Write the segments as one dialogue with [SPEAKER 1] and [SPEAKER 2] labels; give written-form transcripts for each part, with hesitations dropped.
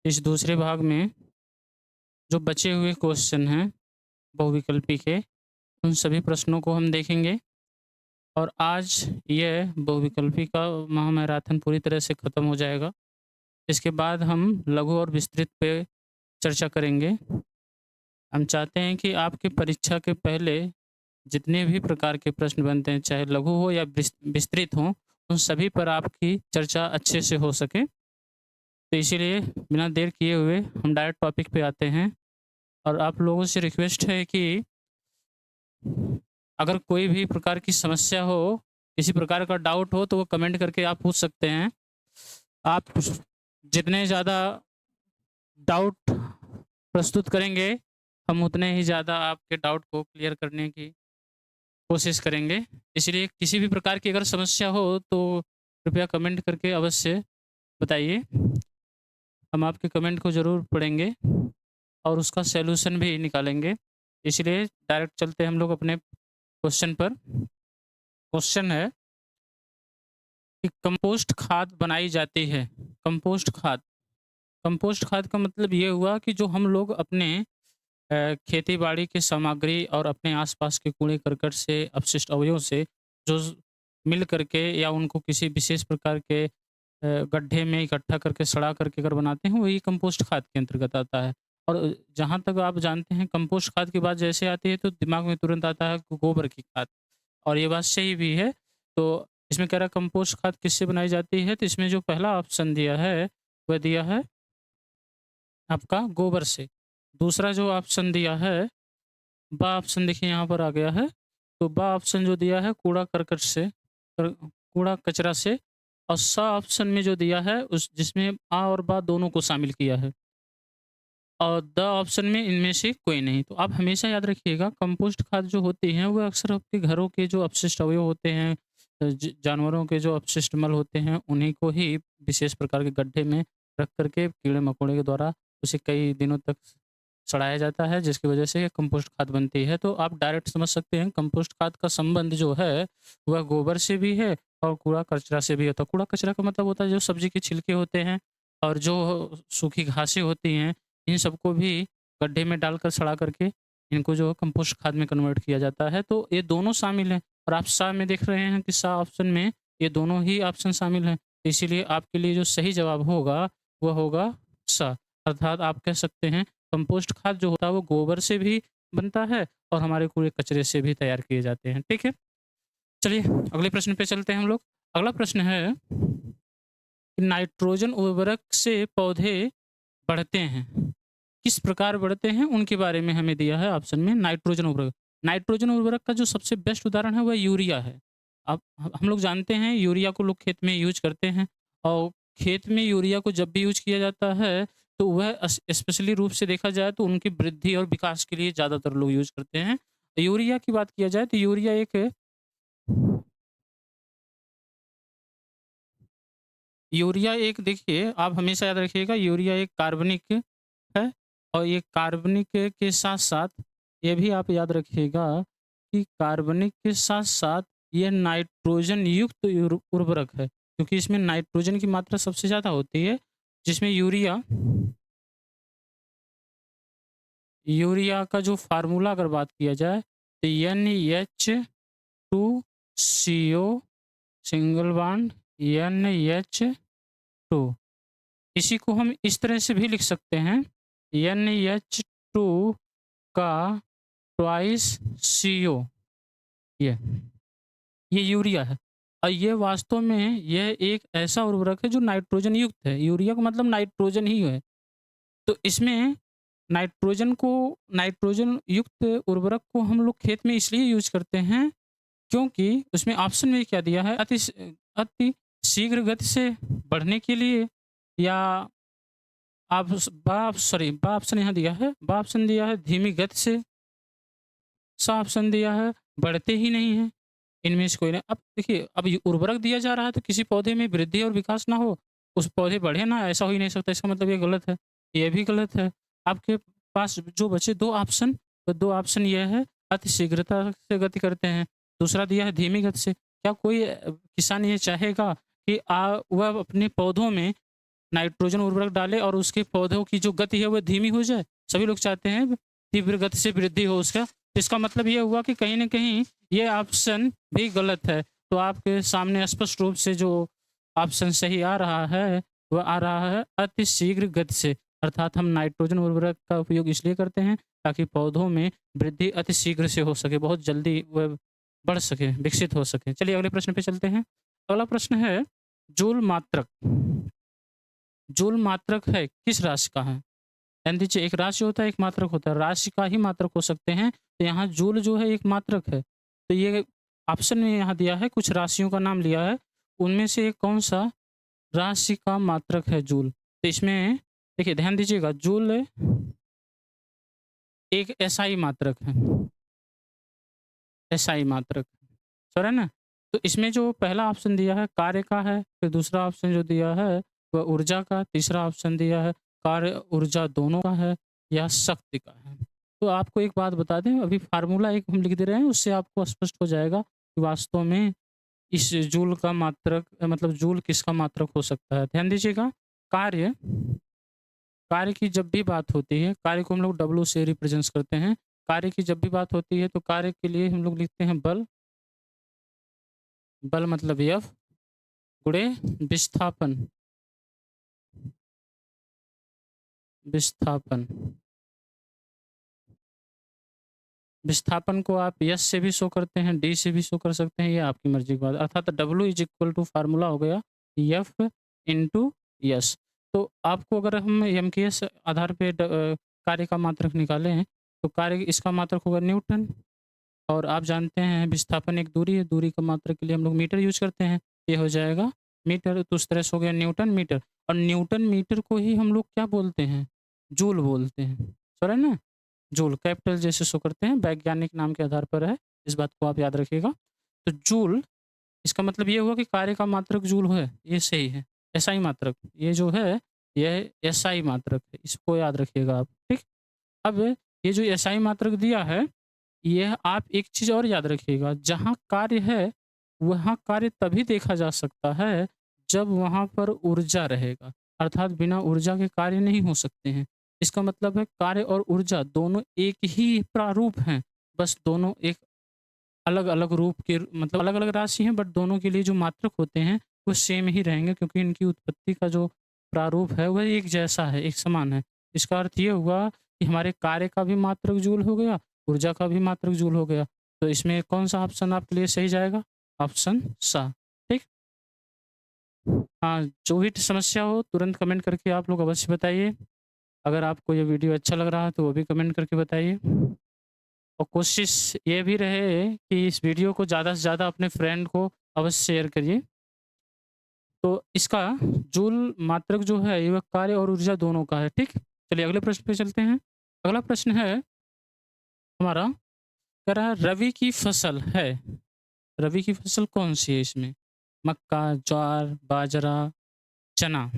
[SPEAKER 1] इस दूसरे भाग में जो बचे हुए क्वेश्चन हैं बहुविकल्पी के, उन सभी प्रश्नों को हम देखेंगे और आज यह बहुविकल्पी का महामैराथन पूरी तरह से खत्म हो जाएगा। इसके बाद हम लघु और विस्तृत पे चर्चा करेंगे। हम चाहते हैं कि आपकी परीक्षा के पहले जितने भी प्रकार के प्रश्न बनते हैं, चाहे लघु हो या विस्तृत हों, उन सभी पर आपकी चर्चा अच्छे से हो सके। तो इसीलिए बिना देर किए हुए हम डायरेक्ट टॉपिक पे आते हैं और आप लोगों से रिक्वेस्ट है कि अगर कोई भी प्रकार की समस्या हो, किसी प्रकार का डाउट हो तो वो कमेंट करके आप पूछ सकते हैं। आप जितने ज़्यादा डाउट प्रस्तुत करेंगे, हम उतने ही ज़्यादा आपके डाउट को क्लियर करने की कोशिश करेंगे। इसलिए किसी भी प्रकार की अगर समस्या हो तो कृपया कमेंट करके अवश्य बताइए। हम आपके कमेंट को ज़रूर पढ़ेंगे और उसका सॉल्यूशन भी निकालेंगे। इसलिए डायरेक्ट चलते हैं हम लोग अपने क्वेश्चन पर। क्वेश्चन है कि कंपोस्ट खाद बनाई जाती है। कंपोस्ट खाद, कंपोस्ट खाद का मतलब ये हुआ कि जो हम लोग अपने खेती-बाड़ी की सामग्री और अपने आस-पास के कूड़े-करकट से, अपशिष्ट अवयवों से जो मिल करके या उनको किसी विशेष प्रकार के गड्ढे में इकट्ठा करके, सड़ा करके अगर बनाते हैं, वही कंपोस्ट खाद के अंतर्गत आता है। और जहाँ तक आप जानते हैं कंपोस्ट खाद की बात जैसे आती है तो दिमाग में तुरंत आता है गोबर की खाद और ये बात सही भी है। तो इसमें कह रहा है कंपोस्ट खाद किससे बनाई जाती है? तो इसमें जो पहला ऑप्शन दिया है, वह दिया है आपका गोबर से। दूसरा जो ऑप्शन दिया है, बा ऑप्शन देखिए यहाँ पर आ गया है। तो बा ऑप्शन जो दिया है कूड़ा-करकट से कूड़ा-कचरा से और सा ऑप्शन में जो दिया है उस जिसमें आ और बा दोनों को शामिल किया है। और द ऑप्शन में इनमें से कोई नहीं। तो आप हमेशा याद रखिएगा कंपोस्ट खाद जो होती हैं वो अक्सर आपके घरों के जो अपशिष्ट अवयव होते हैं जानवरों के जो अपशिष्ट मल होते हैं उन्हीं को ही विशेष प्रकार के गड्ढे में रख करके कीड़े-मकोड़े के द्वारा उसे कई दिनों तक सड़ाया जाता है जिसकी वजह से ये कंपोस्ट खाद बनती है। तो आप डायरेक्ट समझ सकते हैं कंपोस्ट खाद का संबंध जो है वह गोबर से भी है और कूड़ा-कचरा से भी होता है। कूड़ा-कचरा का मतलब होता है जो सब्ज़ी के छिलके होते हैं और जो सूखी घासें होती हैं इन सबको भी गड्ढे में डालकर सड़ा करके इनको जो कंपोस्ट खाद में कन्वर्ट किया जाता है। तो ये दोनों शामिल हैं और आप सा में देख रहे हैं कि सा ऑप्शन में ये दोनों ही ऑप्शन शामिल हैं। इसीलिए आपके लिए जो सही जवाब होगा, वह होगा सा। अर्थात आप कह सकते हैं कंपोस्ट खाद जो होता है वो गोबर से भी बनता है और हमारे कूड़े कचरे से भी तैयार किए जाते हैं। ठीक है? चलिए अगले प्रश्न पे चलते हैं हम लोग। अगला प्रश्न है नाइट्रोजन उर्वरक से पौधे बढ़ते हैं। किस प्रकार बढ़ते हैं उनके बारे में हमें दिया है ऑप्शन में नाइट्रोजन उर्वरक। नाइट्रोजन उर्वरक का जो सबसे बेस्ट उदाहरण है वह यूरिया है। अब हम लोग जानते हैं यूरिया को लोग खेत में यूज़ करते हैं और खेत में यूरिया को जब भी यूज़ किया जाता है तो वह स्पेशली रूप से देखा जाए तो उनकी वृद्धि और विकास के लिए ज़्यादातर लोग यूज़ करते हैं। यूरिया की बात किया जाए तो यूरिया एक देखिए आप हमेशा याद रखिएगा यूरिया एक कार्बनिक है और ये कार्बनिक के साथ-साथ ये भी आप याद रखिएगा कि कार्बनिक के साथ-साथ ये नाइट्रोजन युक्त उर्वरक है, क्योंकि इसमें नाइट्रोजन की मात्रा सबसे ज़्यादा होती है, जिसमें यूरिया यूरिया का जो फ़ॉर्मूला अगर बात किया जाए तो NH2CO सिंगल बॉन्ड NH2 इसी को हम इस तरह से भी लिख सकते हैं NH2 का ट्वाइस CO ये ये यूरिया है और ये वास्तव में यह एक ऐसा उर्वरक है जो नाइट्रोजन युक्त है। यूरिया का मतलब नाइट्रोजन ही है। तो इसमें नाइट्रोजन युक्त उर्वरक को हम लोग खेत में इसलिए यूज़ करते हैं क्योंकि उसमें ऑप्शन में क्या दिया है अति शीघ्र गति से बढ़ने के लिए या आप स बा सॉरी बा ऑप्शन यहाँ दिया है, बा ऑप्शन दिया है धीमी गति से, सा ऑप्शन दिया है बढ़ते ही नहीं हैं। इनमें से कोई नहीं। अब देखिए अब ये उर्वरक दिया जा रहा है तो किसी पौधे में वृद्धि और विकास ना हो, उस पौधे बढ़े ना, ऐसा हो ही नहीं सकता। इसका मतलब ये गलत है, ये भी गलत है। आपके पास जो बचे 2 ऑप्शन, तो 2 ऑप्शन ये है अति शीघ्रता से गति करते हैं, दूसरा दिया है धीमी गति से। क्या कोई किसान ये चाहेगा कि वह अपने पौधों में नाइट्रोजन उर्वरक डाले और उसके पौधों की जो गति है वह धीमी हो जाए। सभी लोग चाहते हैं तीव्र गति से वृद्धि हो उसका। तो इसका मतलब ये हुआ कि कहीं न कहीं ये ऑप्शन भी गलत है। तो आपके सामने स्पष्ट रूप से जो ऑप्शन सही आ रहा है, वह आ रहा है अति शीघ्र गति से। अर्थात हम नाइट्रोजन उर्वरक का उपयोग इसलिए करते हैं ताकि पौधों में वृद्धि अति शीघ्र से हो सके, बहुत जल्दी वह बढ़ सके, विकसित हो सके। चलिए अगले प्रश्न पे चलते हैं। अगला प्रश्न है जूल मात्रक। जूल मात्रक है किस राशि का है? ध्यान दीजिए, एक राशि होता है, एक मात्रक होता है। राशि का ही मात्रक हो सकते हैं, तो यहाँ जूल जो है एक मात्रक है। तो ये ऑप्शन में यहाँ दिया है, कुछ राशियों का नाम लिया है, उनमें से एक कौन-सा राशि का मात्रक है जूल? तो इसमें देखिए ध्यान दीजिएगा, जूल एक एसआई मात्रक है। एसआई मात्रक, सही है ना? तो इसमें जो पहला ऑप्शन दिया है कार्य का है, फिर दूसरा ऑप्शन जो दिया है वह ऊर्जा का, तीसरा ऑप्शन दिया है कार्य ऊर्जा दोनों का है या शक्ति का है। तो आपको एक बात बता दें, अभी फ़ॉर्मूला एक हम लिख दे रहे हैं, उससे आपको स्पष्ट हो जाएगा कि वास्तव में इस जूल का मात्रक मतलब जूल किसका मात्रक हो सकता है। ध्यान दीजिएगा, कार्य कार्य की जब भी बात होती है, कार्य को हम लोग डब्ल्यू से रिप्रेजेंट करते हैं। कार्य की जब भी बात होती है तो कार्य के लिए हम लोग लिखते हैं बल, बल मतलब एफ गुणे विस्थापन, विस्थापन। विस्थापन को आप यस से भी शो करते हैं, डी से भी शो कर सकते हैं, ये आपकी मर्ज़ी की बात है। अर्थात W is equal to formula हो गया एफ इंटू यस। तो आपको अगर हम एमकेएस आधार पे कार्य का मात्रक निकालें, तो कार्य इसका मात्रक होगा न्यूटन और आप जानते हैं विस्थापन एक दूरी है, दूरी का मात्रक के लिए हम लोग मीटर यूज़ करते हैं, ये हो जाएगा मीटर। तो उस तरह से हो गया न्यूटन मीटर और न्यूटन मीटर को ही हम लोग क्या बोलते हैं? जूल बोलते हैं, समझ रहे हैं ना? जूल कैपिटल जैसे शो करते हैं, वैज्ञानिक नाम के आधार पर है, इस बात को आप याद रखिएगा। तो जूल इसका मतलब ये हुआ कि कार्य का मात्रक जूल है, ये सही है। एसआई मात्रक ये जो है, यह एसआई मात्रक है, इसको याद रखिएगा आप, ठीक? अब ये जो एसआई मात्रक दिया है, यह आप एक चीज़ और याद रखिएगा, जहाँ कार्य है, वहाँ कार्य तभी देखा जा सकता है, जब वहाँ पर ऊर्जा रहेगा। अर्थात बिना ऊर्जा के कार्य नहीं हो सकते हैं। इसका मतलब है कार्य और ऊर्जा दोनों एक ही प्रारूप हैं, बस दोनों एक अलग-अलग रूप के मतलब अलग-अलग राशि हैं, बट दोनों के लिए जो मात्रक होते हैं, वो सेम ही रहेंगे क्योंकि इनकी उत्पत्ति का जो प्रारूप है, वह एक जैसा है, एक समान है। इसका अर्थ ये हुआ कि हमारे कार्य का भी मात्रक जूल हो गया, ऊर्जा का भी मात्रक जूल हो गया। तो इसमें कौन-सा ऑप्शन आपके लिए सही जाएगा? ऑप्शन सा, ठीक? हाँ, जो भी समस्या हो तुरंत कमेंट करके आप लोग अवश्य बताइए। अगर आपको ये वीडियो अच्छा लग रहा है तो वो भी कमेंट करके बताइए। और कोशिश ये भी रहे कि इस वीडियो को ज़्यादा से ज़्यादा अपने फ्रेंड को अवश्य शेयर करिए। तो इसका जूल मात्रक जो है ये कार्य और ऊर्जा दोनों का है, ठीक? चलिए अगले प्रश्न पे चलते हैं। अगला प्रश्न है हमारा, कह रहा है रबी की फसल है, रबी की फसल कौन-सी है इसमें? मक्का, ज्वार, बाजरा, चना,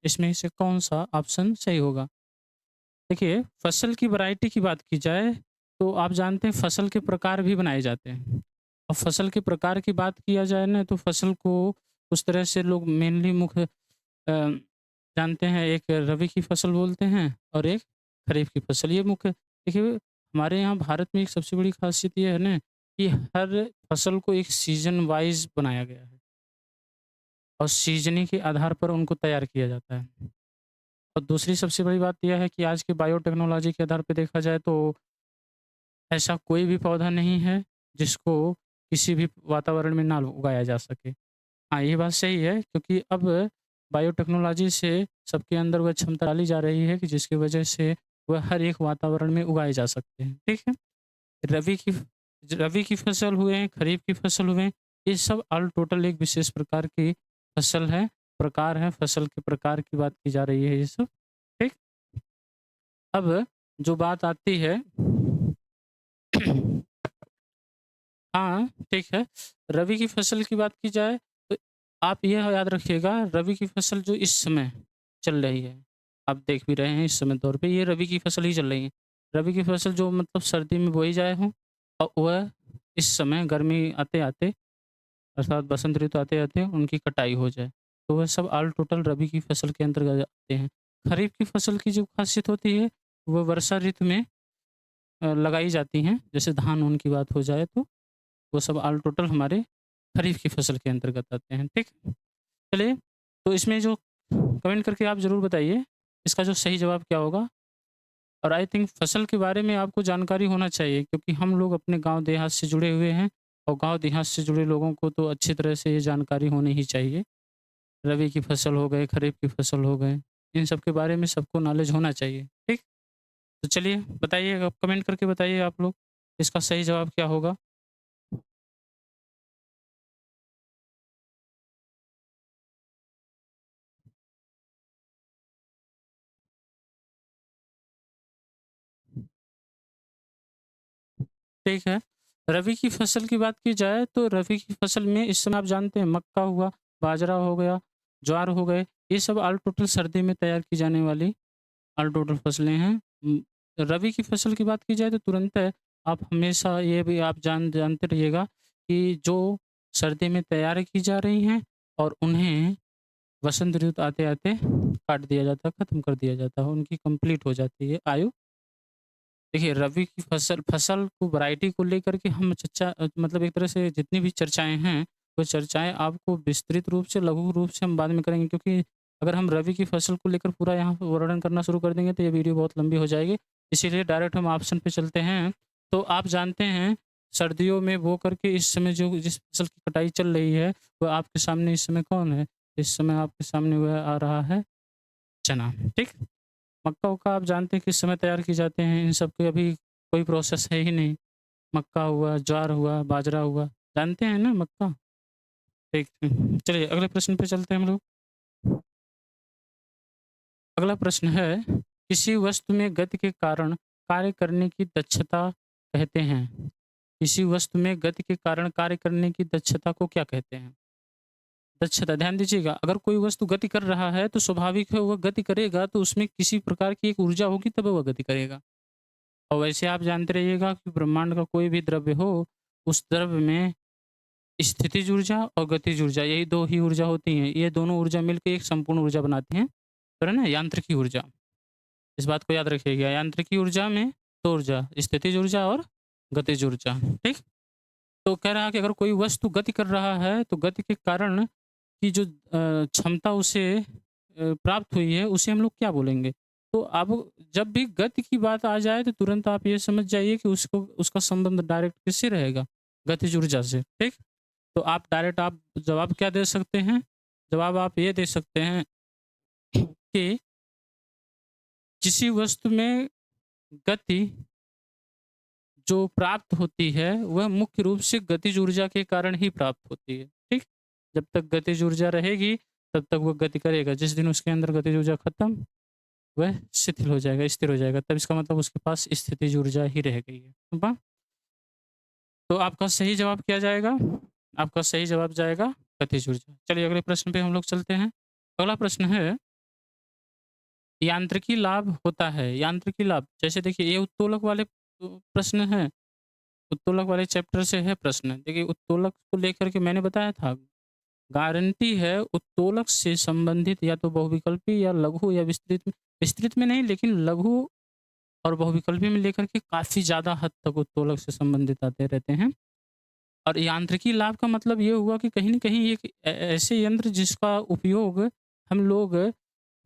[SPEAKER 1] इसमें से कौन-सा ऑप्शन सही होगा? देखिए, फसल की वैरायटी की बात की जाए, तो आप जानते हैं फसल के प्रकार भी बनाए जाते हैं। और फसल के प्रकार की बात किया जाए ना, तो फसल को उस तरह से लोग मेनली मुख्य जानते हैं, एक रबी की फसल बोलते हैं और एक खरीफ की फसल। ये मुख्य देखिए, हमारे यहाँ भारत में एक सबसे बड़ी ख़ासियत ये है ना कि हर फसल को एक सीज़न वाइज़ बनाया गया है और सीज़न के आधार पर उनको तैयार किया जाता है। और दूसरी सबसे बड़ी बात यह है कि आज के बायोटेक्नोलॉजी के आधार पे देखा जाए तो ऐसा कोई भी पौधा नहीं है जिसको किसी भी वातावरण में ना उगाया जा सके। हाँ, ये बात सही है क्योंकि अब बायोटेक्नोलॉजी से सबके अंदर वह क्षमता डाली जा रही है कि जिसकी वजह से वह हर एक वातावरण में उगाए जा सकते हैं, ठीक है? रबी की रबी की फसल हुए, खरीफ की फसल हुए, ये सब ऑल टोटल एक विशेष प्रकार की फसल है, प्रकार है, फसल के प्रकार की बात की जा रही है ये सब, ठीक? अब जो बात आती है हाँ, ठीक है। रबी की फसल की बात की जाए तो आप यह याद रखिएगा, रबी की फसल जो इस समय चल रही है, आप देख भी रहे हैं इस समय दौर पे ये रबी की फसल ही चल रही है। रबी की फसल जो मतलब सर्दी में बोई जाए हों और वह इस समय गर्मी आते-आते अर्थात बसंत ऋतु आते-आते उनकी कटाई हो जाए। तो वह सब ऑल टोटल रबी की फसल के अंतर्गत आते हैं। खरीफ की फसल की जो खासियत होती है, वह वर्षा ऋतु में लगाई जाती हैं। जैसे धान-ऊन की बात हो जाए तो, वो सब ऑल टोटल हमारे खरीफ की फसल के अंतर्गत आते हैं, ठीक? चलिए, तो इसमें जो कमेंट करके आप ज़रूर बताइए, इसका जो सही जवाब क्या होगा? और आई थिंक फसल के बारे में आपको जानकारी होना चाहिए, क्योंकि हम लोग अपने गाँव देहात से जुड़े हुए हैं और गाँव देहात से जुड़े लोगों को तो अच्छी तरह से ये जानकारी होनी ही चाहिए। रबी की फसल हो गए, खरीफ की फसल हो गए, इन सब के बारे में सबको नॉलेज होना चाहिए, ठीक? तो चलिए बताइए, आप कमेंट करके बताइए आप लोग, इसका सही जवाब क्या होगा? ठीक है। रबी की फसल की बात की जाए तो रबी की फसल में इस समय आप जानते हैं मक्का हुआ, बाजरा हो गया, ज्वार हो गए, ये सब ऑल टोटल सर्दी में तैयार की जाने वाली ऑल टोटल फसलें हैं। रबी की फसल की बात की जाए तो तुरंत है, आप हमेशा ये भी आप जानते रहिएगा कि जो सर्दी में तैयार की जा रही हैं और उन्हें वसंत ऋतु आते-आते काट दिया जाता है, खत्म कर दिया जाता है, उनकी कंप्लीट हो जाती है आयु। देखिए, रबी की फसल फसल को वैरायटी को लेकर के हम मतलब एक तरह से जितनी भी चर्चाएँ हैं, वो चर्चाएँ आपको विस्तृत रूप से, लघु रूप से हम बाद में करेंगे, क्योंकि अगर हम रबी की फसल को लेकर पूरा यहाँ पे वर्णन करना शुरू कर देंगे, तो ये वीडियो बहुत लंबी हो जाएगी। इसीलिए डायरेक्ट हम ऑप्शन पे चलते हैं। तो आप जानते हैं, सर्दियों में बो करके इस समय जो जिस फसल की कटाई चल रही है, वो आपके सामने इस समय कौन है? इस समय आपके सामने वह आ रहा है चना, ठीक? मक्का-वक्का आप जानते हैं किस समय तैयार किए जाते हैं, इन सब की अभी कोई प्रोसेस है ही नहीं। मक्का हुआ, ज्वार हुआ, बाजरा हुआ, जानते हैं ना मक्का? ठीक चलिए अगले प्रश्न पे चलते हैं हम लोग। अगला प्रश्न है, किसी वस्तु में गति के कारण कार्य करने की दक्षता कहते हैं? किसी वस्तु में गति के कारण कार्य करने की दक्षता को क्या कहते हैं? दक्षता, ध्यान दीजिएगा, अगर कोई वस्तु गति कर रहा है तो स्वाभाविक है वह गति करेगा, तो उसमें किसी प्रकार की एक ऊर्जा होगी तब वह गति करेगा। और वैसे आप जानते रहिएगा कि ब्रह्मांड का कोई भी द्रव्य हो, उस द्रव्य में स्थितिज ऊर्जा और गतिज ऊर्जा, यही 2 ही ऊर्जा होती हैं। ये दोनों ऊर्जा मिलके एक संपूर्ण ऊर्जा बनाती हैं, तो है ना यांत्रिकी ऊर्जा। इस बात को याद रखिएगा, यांत्रिकी ऊर्जा में 2 ऊर्जा, स्थितिज ऊर्जा और गतिज ऊर्जा, ठीक? तो कह रहा है कि अगर कोई वस्तु गति कर रहा है, तो गति के कारण की जो क्षमता उसे प्राप्त हुई है, उसे हम लोग क्या बोलेंगे? तो अब जब भी गति की बात आ जाए, तो तुरंत आप ये समझ जाइए कि उसको उसका संबंध डायरेक्ट किससे रहेगा? गतिज ऊर्जा से, ठीक? तो आप डायरेक्ट आप जवाब क्या दे सकते हैं? जवाब आप ये दे सकते हैं कि किसी वस्तु में गति जो प्राप्त होती है, वह मुख्य रूप से गतिज ऊर्जा के कारण ही प्राप्त होती है, ठीक? जब तक गतिज ऊर्जा रहेगी, तब तक वो गति करेगा। जिस दिन उसके अंदर गतिज ऊर्जा खत्म, वह शिथिल हो जाएगा, स्थिर हो जाएगा। तब इसका मतलब उसके पास स्थितिज ऊर्जा ही रह गई है। बा तो आपका सही जवाब क्या जाएगा? आपका सही जवाब जाएगा गतिज ऊर्जा। चलिए अगले प्रश्न पे हम लोग चलते हैं। अगला प्रश्न है, यांत्रिकी लाभ होता है। यांत्रिकी लाभ, जैसे देखिए ये उत्तोलक वाले प्रश्न हैं। उत्तोलक वाले चैप्टर से है प्रश्न। देखिए उत्तोलक को लेकर के मैंने बताया था, गारंटी है उत्तोलक से संबंधित या तो बहुविकल्पी या लघु या विस्तृत में नहीं, लेकिन लघु और बहुविकल्पी में लेकर के काफ़ी ज़्यादा हद तक उत्तोलक से संबंधित आते रहते हैं। और यांत्रिकी लाभ का मतलब ये हुआ कि कहीं न कहीं एक ऐसे यंत्र जिसका उपयोग हम लोग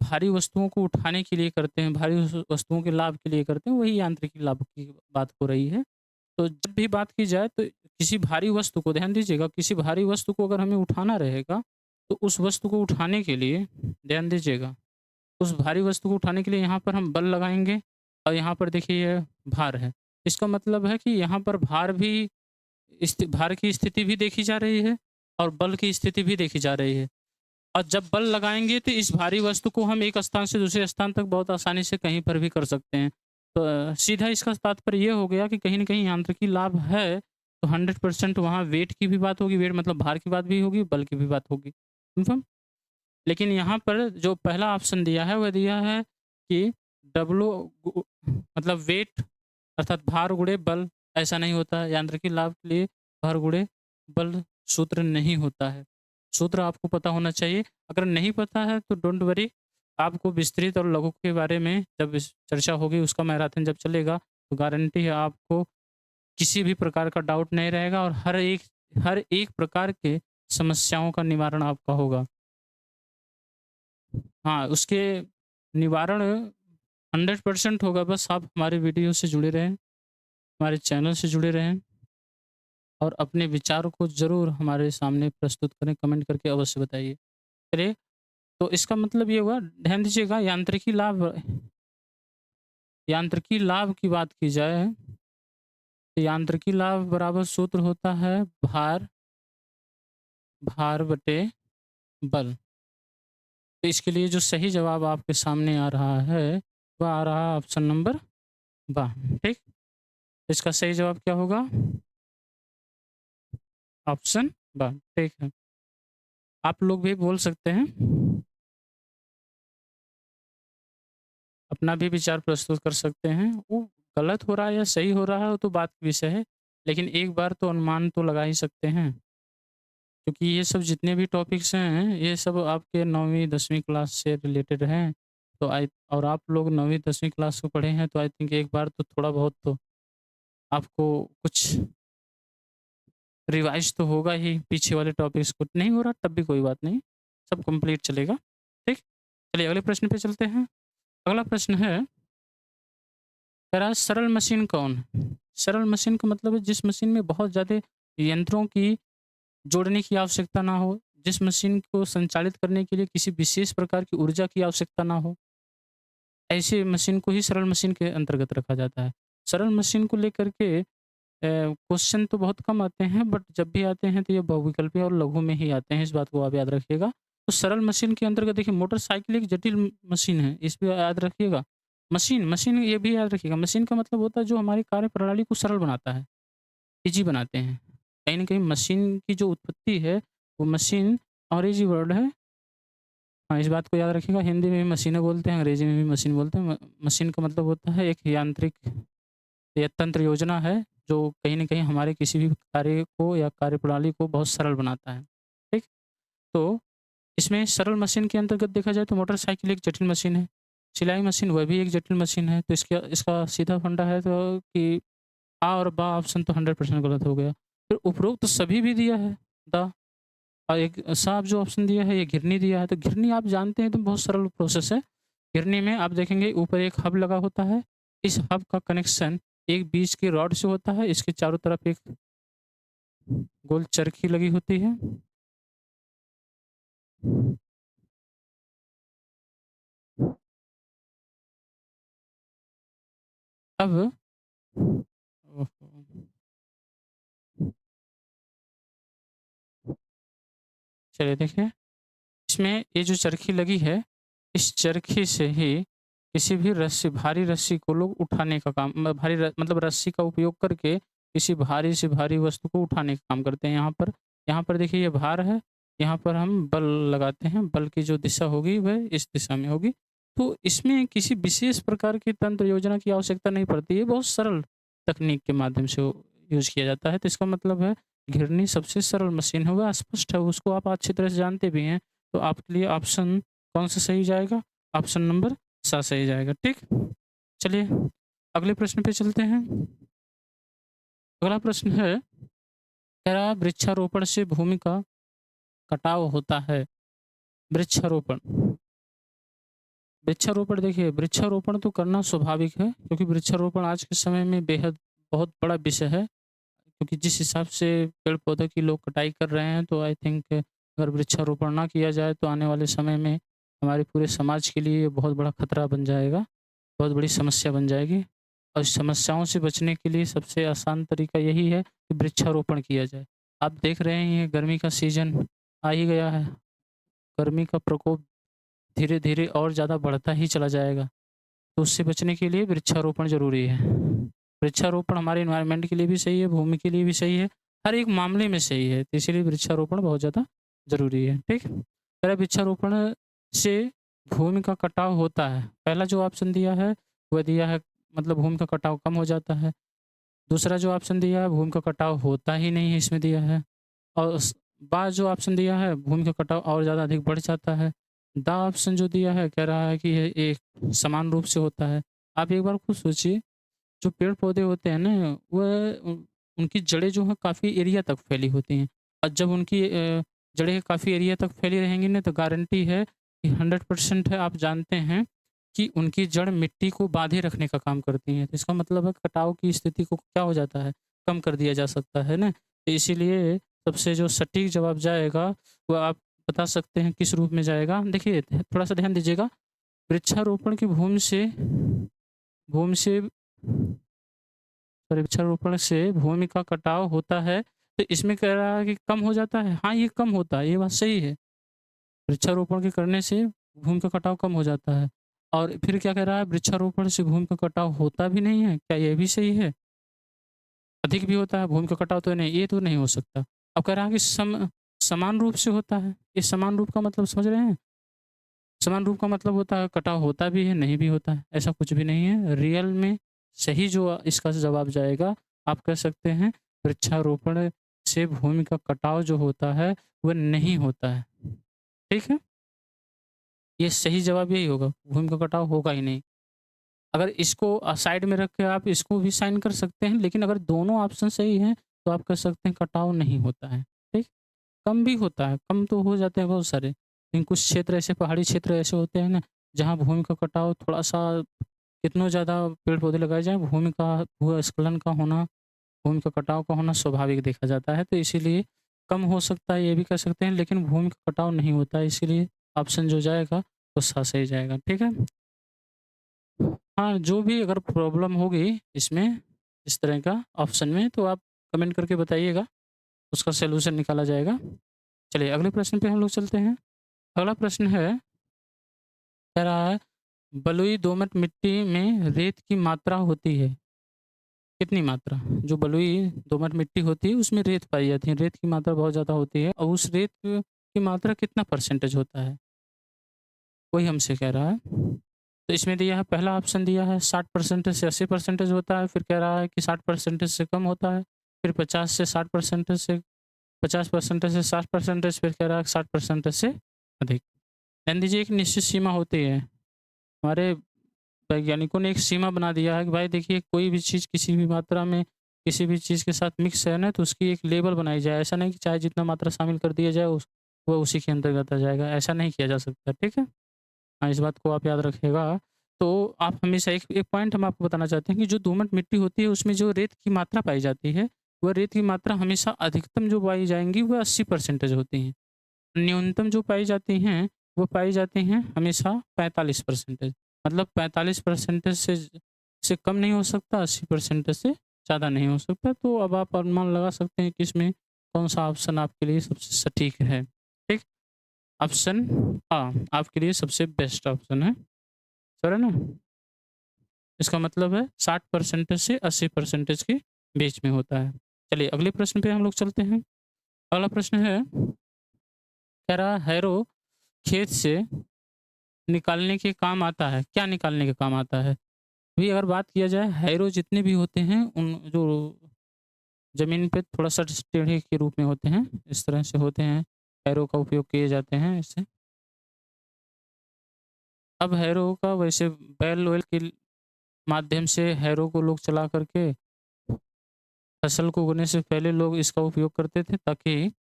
[SPEAKER 1] भारी वस्तुओं को उठाने के लिए करते हैं, भारी वस्तुओं के लाभ के लिए करते हैं, वही यांत्रिकी लाभ की बात हो रही है। तो जब भी बात की जाए तो किसी भारी वस्तु को, ध्यान दीजिएगा, किसी भारी वस्तु को अगर हमें उठाना रहेगा, तो उस वस्तु को उठाने के लिए, ध्यान दीजिएगा, उस भारी वस्तु को उठाने के लिए यहाँ पर हम बल लगाएँगे और यहाँ पर देखिए ये भार है। इसका मतलब है कि यहाँ पर भार की स्थिति भी देखी जा रही है और बल की स्थिति भी देखी जा रही है। और जब बल लगाएँगे तो इस भारी वस्तु को हम एक स्थान से दूसरे स्थान तक बहुत आसानी से कहीं पर भी कर सकते हैं। तो सीधा इसका तात्पर्य ये हो गया कि कहीं न कहीं यांत्रिकी लाभ है, तो 100% वहाँ वेट की भी बात होगी, वेट मतलब भार की बात भी होगी, बल की भी बात होगी। कन्फर्म? लेकिन यहाँ पर जो पहला ऑप्शन दिया है, वह दिया है कि डब्ल्यू गु मतलब वेट अर्थात भार गुणे बल, ऐसा नहीं होता है। यांत्रिकी लाभ के लिए भार गुणे बल सूत्र नहीं होता है। सूत्र आपको पता होना चाहिए। अगर नहीं पता है तो डोंट वरी, आपको विस्तृत और लघु के बारे में जब इस चर्चा होगी, उसका मैराथन जब चलेगा, तो गारंटी है आपको किसी भी प्रकार का डाउट नहीं रहेगा और हर एक प्रकार के समस्याओं का निवारण आपका होगा। हाँ, उसके निवारण 100% होगा, बस आप हमारे वीडियो से जुड़े रहें, हमारे चैनल से जुड़े रहें और अपने विचारों को ज़रूर हमारे सामने प्रस्तुत करें, कमेंट करके अवश्य बताइए। चलिए, तो इसका मतलब ये हुआ, ध्यान दीजिएगा, यांत्रिकी लाभ की बात की जाए, तो यांत्रिकी लाभ बराबर सूत्र होता है भार भार बटे बल। तो इसके लिए जो सही जवाब आपके सामने आ रहा है, वह आ रहा है ऑप्शन नंबर बा, ठीक? तो इसका सही जवाब क्या होगा? ऑप्शन बा, ठीक है। आप लोग भी बोल सकते हैं, अपना भी विचार प्रस्तुत कर सकते हैं। वो गलत हो रहा है या सही हो रहा है, वो तो बात का विषय है, लेकिन एक बार तो अनुमान तो लगा ही सकते हैं। क्योंकि ये सब जितने भी टॉपिक्स हैं, ये सब आपके 9वीं 10वीं क्लास से रिलेटेड हैं। तो और आप लोग 9वीं 10वीं क्लास को पढ़े हैं, तो आई थिंक एक बार तो थोड़ा बहुत तो आपको कुछ रिवाइज़ तो होगा ही, पीछे वाले टॉपिक्स को। नहीं हो रहा तब भी कोई बात नहीं, सब कंप्लीट चलेगा, ठीक? चलिए अगले प्रश्न पे चलते हैं। अगला प्रश्न है, कह रहा है सरल मशीन कौन है? सरल मशीन का मतलब है जिस मशीन में बहुत ज़्यादा यंत्रों की जोड़ने की आवश्यकता ना हो, जिस मशीन को संचालित करने के लिए किसी विशेष प्रकार की ऊर्जा की आवश्यकता ना हो, ऐसी मशीन को ही सरल मशीन के अंतर्गत रखा जाता है। सरल मशीन को लेकर के क्वेश्चन तो बहुत कम आते हैं, बट जब भी आते हैं तो ये बहुविकल्पी और लघु में ही आते हैं, इस बात को आप याद रखिएगा। तो सरल मशीन के अंतर्गत देखिए, मोटरसाइकिल एक जटिल मशीन है, इस पे याद रखिएगा। मशीन मशीन ये भी याद रखिएगा, मशीन का मतलब होता है जो हमारी कार्यप्रणाली को सरल बनाता है, ईज़ी बनाते हैं। कहीं न कहीं मशीन की जो उत्पत्ति है, वो मशीन अंग्रेजी वर्ड है। हाँ, इस बात को याद रखिएगा, हिंदी में भी मशीनें बोलते हैं, अंग्रेजी में भी मशीन बोलते हैं। मशीन का मतलब होता है एक यांत्रिक या तंत्र योजना है, जो कहीं न कहीं हमारे किसी भी कार्य को या कार्यप्रणाली को बहुत सरल बनाता है। ठीक? तो इसमें सरल मशीन के अंतर्गत देखा जाए तो मोटरसाइकिल एक जटिल मशीन है, सिलाई मशीन वह भी एक जटिल मशीन है। तो इसका सीधा फंडा है तो कि आ और बा ऑप्शन तो 100% गलत हो गया। फिर उपरोक्त तो सभी भी दिया है, द और एक सा जो ऑप्शन दिया है, ये घिरनी दिया है। तो घिरनी आप जानते हैं तो बहुत सरल प्रोसेस है। घिरनी में आप देखेंगे ऊपर एक हब लगा होता है, इस हब का कनेक्शन एक बीच की रॉड से होता है, इसके चारों तरफ एक गोल चरखी लगी होती है। अब ओहो! चलिए देखिए, इसमें ये जो चरखी लगी है, इस चरखी से ही किसी भी भारी रस्सी को लोग उठाने का काम भारी मतलब रस्सी का उपयोग करके किसी भारी से भारी वस्तु को उठाने का काम करते हैं। यहाँ पर देखिए ये भार है, यहाँ पर हम बल लगाते हैं, बल की जो दिशा होगी वह इस दिशा में होगी। तो इसमें किसी विशेष प्रकार की तंत्र योजना की आवश्यकता नहीं पड़ती है, बहुत सरल तकनीक के माध्यम से यूज़ किया जाता है। तो इसका मतलब है घिरनी सबसे सरल मशीन है, वह स्पष्ट है, उसको आप अच्छी तरह से जानते भी हैं। तो आपके लिए ऑप्शन कौन-सा सही जाएगा? ऑप्शन नंबर सा सही जाएगा, ठीक? चलिए अगले प्रश्न पे चलते हैं। अगला प्रश्न है, कह रहा है वृक्षारोपण से भूमि का कटाव होता है। वृक्षारोपण वृक्षारोपण देखिए, वृक्षारोपण तो करना स्वाभाविक है, क्योंकि वृक्षारोपण आज के समय में बेहद बहुत बड़ा विषय है। क्योंकि जिस हिसाब से पेड़-पौधों की लोग कटाई कर रहे हैं, तो आई थिंक अगर वृक्षारोपण ना किया जाए तो आने वाले समय में हमारे पूरे समाज के लिए ये बहुत बड़ा खतरा बन जाएगा, बहुत बड़ी समस्या बन जाएगी। और इस समस्याओं से बचने के लिए सबसे आसान तरीका यही है कि वृक्षारोपण किया जाए। आप देख रहे हैं, ये गर्मी का सीज़न आ ही गया है, गर्मी का प्रकोप धीरे-धीरे और ज़्यादा बढ़ता ही चला जाएगा। तो उससे बचने के लिए वृक्षारोपण ज़रूरी है। वृक्षारोपण हमारे एनवायरनमेंट के लिए भी सही है, भूमि के लिए भी सही है, हर एक मामले में सही है। तो इसीलिए वृक्षारोपण बहुत ज़्यादा ज़रूरी है, ठीक? अगर वृक्षारोपण से भूमि का कटाव होता है, पहला जो ऑप्शन दिया है, वह दिया है मतलब भूमि का कटाव कम हो जाता है। दूसरा जो ऑप्शन दिया है, भूमि का कटाव होता ही नहीं है, इसमें दिया है। और बा जो ऑप्शन दिया है, भूमि का कटाव और ज़्यादा अधिक बढ़ जाता है। दा ऑप्शन जो दिया है, कह रहा है कि ये एक समान रूप से होता है। आप एक बार खुद सोचिए, जो पेड़-पौधे होते हैं ना, वह उनकी जड़ें जो हैं काफ़ी एरिया तक फैली होती हैं, और जब उनकी जड़ें काफ़ी एरिया तक फैली रहेंगी ना, तो गारंटी है कि 100% है, आप जानते हैं कि उनकी जड़ मिट्टी को बाँधे रखने का काम करती हैं। तो इसका मतलब है कटाव की स्थिति को क्या हो जाता है, कम कर दिया जा सकता है ना। तो इसीलिए सबसे जो सटीक जवाब जाएगा, वो आप बता सकते हैं किस रूप में जाएगा। देखिए, थोड़ा-सा ध्यान दीजिएगा, वृक्षारोपण की भूमि से वृक्षारोपण से भूमि का कटाव होता है, तो इसमें कह रहा है कि कम हो जाता है। हाँ, ये कम होता है, ये बात सही है। वृक्षारोपण के करने से भूमि का कटाव कम हो जाता है। और फिर क्या कह रहा है, वृक्षारोपण से भूमि का कटाव होता भी नहीं है, क्या ये भी सही है? अधिक भी होता है, भूमि का कटाव तो नहीं, ये तो नहीं हो सकता। अब कह रहा है कि समान रूप से होता है। ये समान रूप का मतलब समझ रहे हैं? समान रूप का मतलब होता है कटाव होता भी है, नहीं भी होता है, ऐसा कुछ भी नहीं है। रियल में सही जो इसका जवाब जाएगा, आप कह सकते हैं वृक्षारोपण से भूमि का कटाव जो होता है, वह नहीं होता है। ठीक है? ये सही जवाब यही होगा, भूमि का कटाव होगा ही नहीं। अगर इसको साइड में रख के आप इसको भी साइन कर सकते हैं, लेकिन अगर दोनों ऑप्शन सही हैं, तो आप कह सकते हैं कटाव नहीं होता है। ठीक? कम भी होता है, कम तो हो जाते हैं बहुत सारे। लेकिन कुछ क्षेत्र ऐसे, पहाड़ी क्षेत्र ऐसे होते हैं ना, जहाँ भूमि का कटाव थोड़ा-सा, कितनों ज़्यादा पेड़-पौधे लगाए जाएँ, भूमि का भूस्खलन का होना, भूमि का कटाव का होना स्वाभाविक देखा जाता है। तो इसीलिए कम हो सकता है, ये भी कह सकते हैं, लेकिन भूमि का कटाव नहीं होता है, इसीलिए ऑप्शन जो जाएगा, वो सही जाएगा। ठीक है? हाँ, जो भी अगर प्रॉब्लम होगी इसमें, इस तरह का ऑप्शन में, तो आप कमेंट करके बताइएगा, उसका सॉल्यूशन निकाला जाएगा। चलिए अगले प्रश्न पे हम लोग चलते हैं। अगला प्रश्न है, कह रहा है बलुई दोमट मिट्टी में रेत की मात्रा होती है, कितनी मात्रा? जो बलुई दोमट मिट्टी होती है, उसमें रेत पाई जाती है, रेत की मात्रा बहुत ज़्यादा होती है, और उस रेत की मात्रा कितना परसेंटेज होता है? वही हमसे कह रहा है। तो इसमें दिया है, पहला ऑप्शन दिया है 60% से 80% होता है, फिर कह रहा है कि 60% से कम होता है, फिर 50 से 60% से 50% से 60%, फिर कह रहा है 60% से अधिक। ध्यान दीजिए, एक निश्चित सीमा होती है। हमारे वैज्ञानिकों ने एक सीमा बना दिया है कि भाई देखिए, कोई भी चीज़ किसी भी मात्रा में किसी भी चीज़ के साथ मिक्स है ना, तो उसकी एक लेबल बनाई जाए। ऐसा नहीं कि चाहे जितना मात्रा शामिल कर दिया जाए, वो उसी के अंतर्गत आ जाएगा, ऐसा नहीं किया जा सकता। ठीक है? हाँ, इस बात को आप याद रखिएगा। तो आप हमेशा एक एक पॉइंट हम आपको बताना चाहते हैं कि जो दोमट मिट्टी होती है, उसमें जो रेत की मात्रा पाई जाती है, वह रेत की मात्रा हमेशा अधिकतम जो पाई जाएँगी, वह 80% होती हैं। न्यूनतम जो पाई जाती हैं, वो पाई जाती हैं हमेशा 45%। मतलब 45% से कम नहीं हो सकता, 80% से ज़्यादा नहीं हो सकता। तो अब आप अनुमान लगा सकते हैं कि इसमें कौन-सा ऑप्शन आपके लिए सबसे सटीक है। ठीक? ऑप्शन आपके लिए सबसे बेस्ट ऑप्शन है। सही है ना? इसका मतलब है 60% से 80% के बीच में होता है। चलिए अगले प्रश्न पे हम लोग चलते हैं। अगला प्रश्न है, कह रहा है हैरो खेत से निकालने के काम आता है। क्या निकालने के काम आता है? अभी अगर बात किया जाए, हैरो जितने भी होते हैं, उन जो ज़मीन पे थोड़ा-सा टेढ़े के रूप में होते हैं, इस तरह से होते हैं, हैरो का उपयोग किए जाते हैं इससे। अब हैरो का वैसे बैल-वैल के माध्यम से हैरो को लोग चला करके फसल को उगने से पहले लोग इसका उपयोग करते थे, ताकि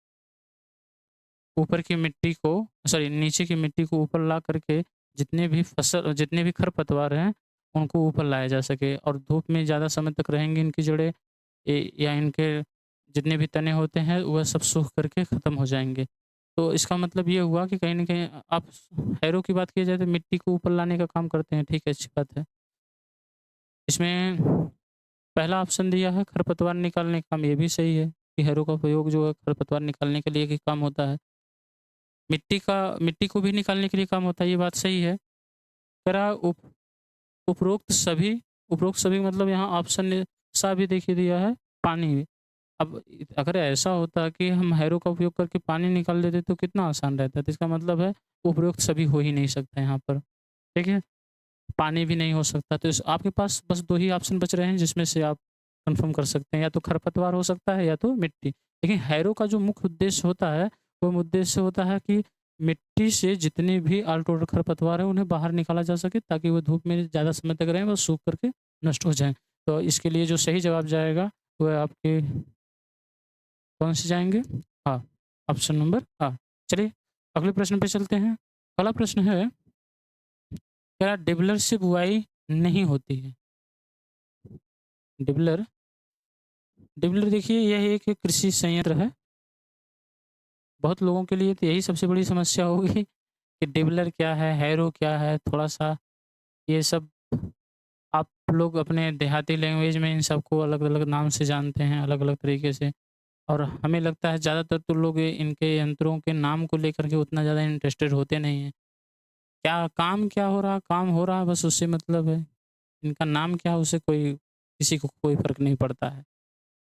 [SPEAKER 1] ऊपर की मिट्टी को, सॉरी, नीचे की मिट्टी को ऊपर ला करके जितने भी खरपतवार हैं, उनको ऊपर लाया जा सके, और धूप में ज़्यादा समय तक रहेंगी इनकी जड़ें, या इनके जितने भी तने होते हैं, वह सब सूख करके ख़त्म हो जाएँगे। तो इसका मतलब ये हुआ कि कहीं न कहीं आप हैरो की बात की जाए, तो मिट्टी को ऊपर लाने का काम करते हैं, ठीक है, अच्छी बात है। इसमें पहला ऑप्शन दिया है खरपतवार निकालने का काम, ये भी सही है कि हैरो का उपयोग जो है खरपतवार निकालने के लिए ही काम होता है। मिट्टी को भी निकालने के लिए काम होता है, ये बात सही है। करा उप उपरोक्त सभी उपरोक्त सभी मतलब यहाँ ऑप्शन ने सा भी देखिए दिया है, पानी भी। अब अगर ऐसा होता कि हम हैरो का उपयोग करके पानी निकाल देते, तो कितना आसान रहता। तो इसका मतलब है उपरोक्त सभी हो ही नहीं सकता यहाँ पर, ठीक है? पानी भी नहीं हो सकता, तो इस आपके पास बस 2 ही ऑप्शन बच रहे हैं, जिसमें से आप कंफर्म कर सकते हैं, या तो खरपतवार हो सकता है या तो मिट्टी। लेकिन हैरो का जो मुख्य उद्देश्य होता है, वो उद्देश्य होता है कि मिट्टी से जितने भी आल-टोटल खरपतवार हैं, उन्हें बाहर निकाला जा सके ताकि वो धूप में ज़्यादा समय तक रहें, वो सूख करके नष्ट हो जाएँ। तो इसके लिए जो सही जवाब जाएगा, वह आपके कौन से जाएँगे? हाँ, ऑप्शन नंबर चलिए अगले प्रश्न पे चलते हैं। अगला प्रश्न है, क्या डिबलर से बुवाई नहीं होती है? डिबलर डिबलर देखिए, यह एक कृषि संयंत्र है। बहुत लोगों के लिए तो यही सबसे बड़ी समस्या होगी कि डिबलर क्या है, हैरो क्या है, थोड़ा-सा ये सब आप लोग अपने देहाती लैंग्वेज में इन सबको अलग-अलग नाम से जानते हैं, अलग-अलग तरीके से। और हमें लगता है ज़्यादातर तो लोग इनके यंत्रों के नाम को लेकर के उतना ज़्यादा इंटरेस्टेड होते नहीं हैं। क्या हो रहा, काम हो रहा है, बस उससे मतलब है। इनका नाम क्या है, उससे किसी को कोई फ़र्क नहीं पड़ता है।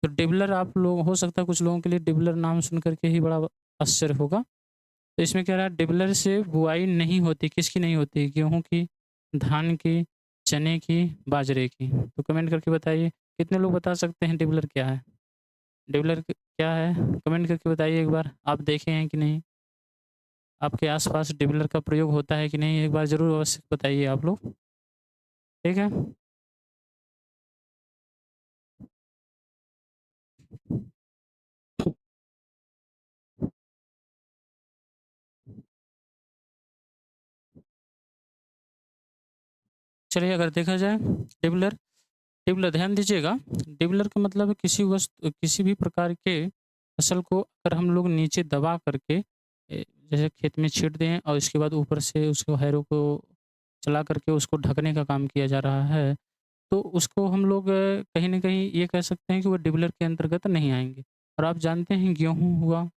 [SPEAKER 1] तो डिबलर आप लोग हो सकता है कुछ लोगों के लिए डिबलर नाम सुन कर के ही बड़ा आश्चर्य होगा। तो इसमें कह रहा है डिबलर से बुआई नहीं होती, किसकी नहीं होती? गेहूँ की, धान की, चने की, बाजरे की। तो कमेंट करके बताइए, कितने लोग बता सकते हैं डिबलर क्या है? डिबलर क्या है? कमेंट करके बताइए एक बार, आप देखे हैं कि नहीं? आपके आस-पास डिबलर का प्रयोग होता है कि नहीं? एक बार ज़रूर अवश्य बताइए आप लोग, ठीक है? चलिए अगर देखा जाए डिबलर डिबलर ध्यान दीजिएगा, डिबलर का मतलब है किसी भी प्रकार के फसल को अगर हम लोग नीचे दबा करके जैसे खेत में छींट दें और इसके बाद ऊपर से उसको हैरो को चला करके उसको ढकने का काम किया जा रहा है, तो उसको हम लोग कहीं न कहीं ये कह सकते हैं कि वो डिबलर के अंतर्गत नहीं आएँगे। और आप जानते हैं गेहूँ हुआ,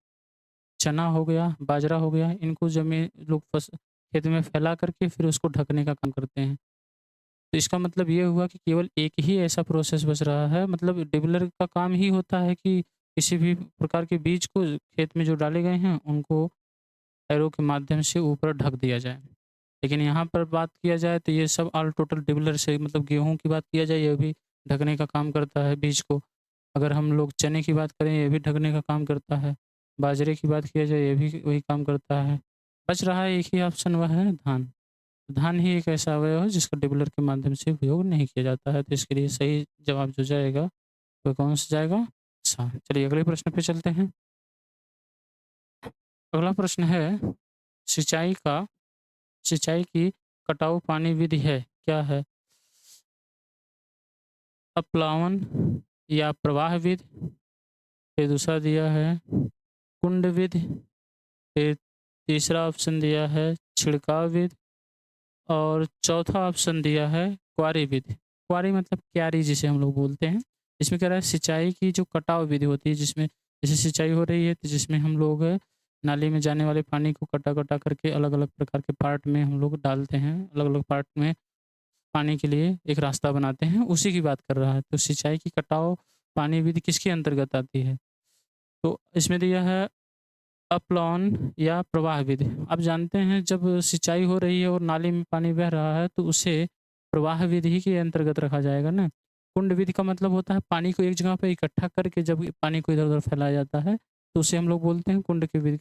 [SPEAKER 1] चना हो गया, बाजरा हो गया, इनको ज़मीन लोग खेत में फैला करके फिर उसको ढकने का काम करते हैं। तो इसका मतलब ये हुआ कि केवल एक ही ऐसा प्रोसेस बच रहा है, मतलब डिबलर का काम ही होता है कि किसी भी प्रकार के बीज को खेत में जो डाले गए हैं, उनको पैरों के माध्यम से ऊपर ढक दिया जाए। लेकिन यहाँ पर बात किया जाए तो ये सब ऑल टोटल डिबलर से, मतलब गेहूँ की बात किया जाए, ये भी ढकने का काम करता है बीज को। अगर हम लोग चने की बात करें, ये भी ढकने का काम करता है। बाजरे की बात किया जाए, ये भी वही काम करता है। बच रहा है एक ही ऑप्शन, वह है धान। धान ही एक ऐसा अवयव है जिसका डिबलर के माध्यम से उपयोग नहीं किया जाता है, तो इसके लिए सही जवाब जो जाएगा वह कौन सा जाएगा? चलिए अगले प्रश्न पे चलते हैं। अगला प्रश्न है, सिंचाई का सिंचाई की कटाऊ पानी विधि है, क्या है? अपलावन या प्रवाह विधि, फिर दूसरा दिया है कुंड विधि, फिर तीसरा ऑप्शन दिया है छिड़काव विधि, और चौथा ऑप्शन दिया है क्वारी विधि। क्वारी मतलब क्यारी जिसे हम लोग बोलते हैं। इसमें कह रहा है सिंचाई की जो कटाव विधि होती है, जिसमें जैसे सिंचाई हो रही है तो जिसमें हम लोग नाली में जाने वाले पानी को कटा-कटा करके अलग-अलग प्रकार के पार्ट में हम लोग डालते हैं। अलग-अलग पार्ट में पानी के लिए एक रास्ता बनाते हैं, उसी की बात कर रहा है। तो सिंचाई की कटाव पानी विधि किसके अंतर्गत आती है? तो इसमें दिया है अपलावन या प्रवाह विधि। आप जानते हैं जब सिंचाई हो रही है और नाली में पानी बह रहा है तो उसे प्रवाह विधि ही के अंतर्गत रखा जाएगा ना। कुंड विधि का मतलब होता है पानी को एक जगह पे इकट्ठा करके जब ये पानी को इधर-उधर फैलाया जाता है, तो उसे हम लोग बोलते हैं कुंड विधि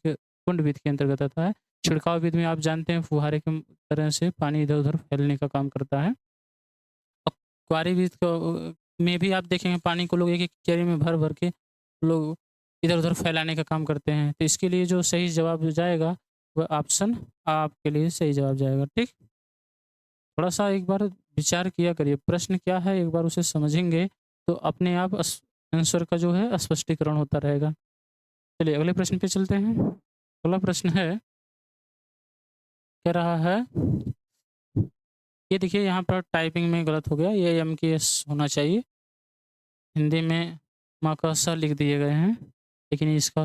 [SPEAKER 1] के अंतर्गत आता है। छिड़काव विधि में आप जानते हैं फुहारे के तरह से पानी इधर-उधर फैलने का काम करता है। अब क्वारी विधि में भी आप देखेंगे पानी को लोग एक-एक क्यारी में भर-भर के लोग इधर-उधर फैलाने का काम करते हैं। तो इसके लिए जो सही जवाब जो जाएगा, वह ऑप्शन आपके लिए सही जवाब जाएगा, ठीक? थोड़ा-सा एक बार विचार किया करिए, प्रश्न क्या है एक बार उसे समझेंगे, तो अपने आप आंसर का जो है स्पष्टीकरण होता रहेगा। चलिए अगले प्रश्न पे चलते हैं। अगला प्रश्न है, कह रहा है, ये देखिए यहाँ पर टाइपिंग में गलत हो गया, ये एमकेएस होना चाहिए। हिंदी में माकसा लिख दिए गए हैं, लेकिन इसका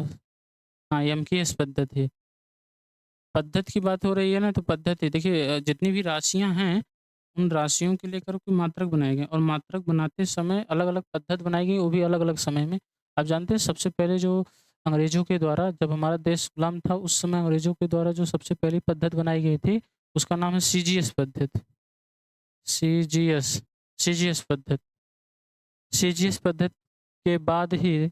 [SPEAKER 1] एमकेएस पद्धति। पद्धति की बात हो रही है ना, तो पद्धति देखिए जितनी भी राशियाँ हैं, उन राशियों को लेकर के मात्रक बनाए गए और मात्रक बनाते समय अलग-अलग पद्धति बनाई गई, वो भी अलग-अलग समय में। आप जानते हैं सबसे पहले जो अंग्रेज़ों के द्वारा जब हमारा देश गुलाम था, उस समय अंग्रेज़ों के द्वारा जो सबसे पहली पद्धति बनाई गई थी, उसका नाम है सीजीएस पद्धति। सीजीएस सीजीएस पद्धति। सीजीएस पद्धति के बाद ही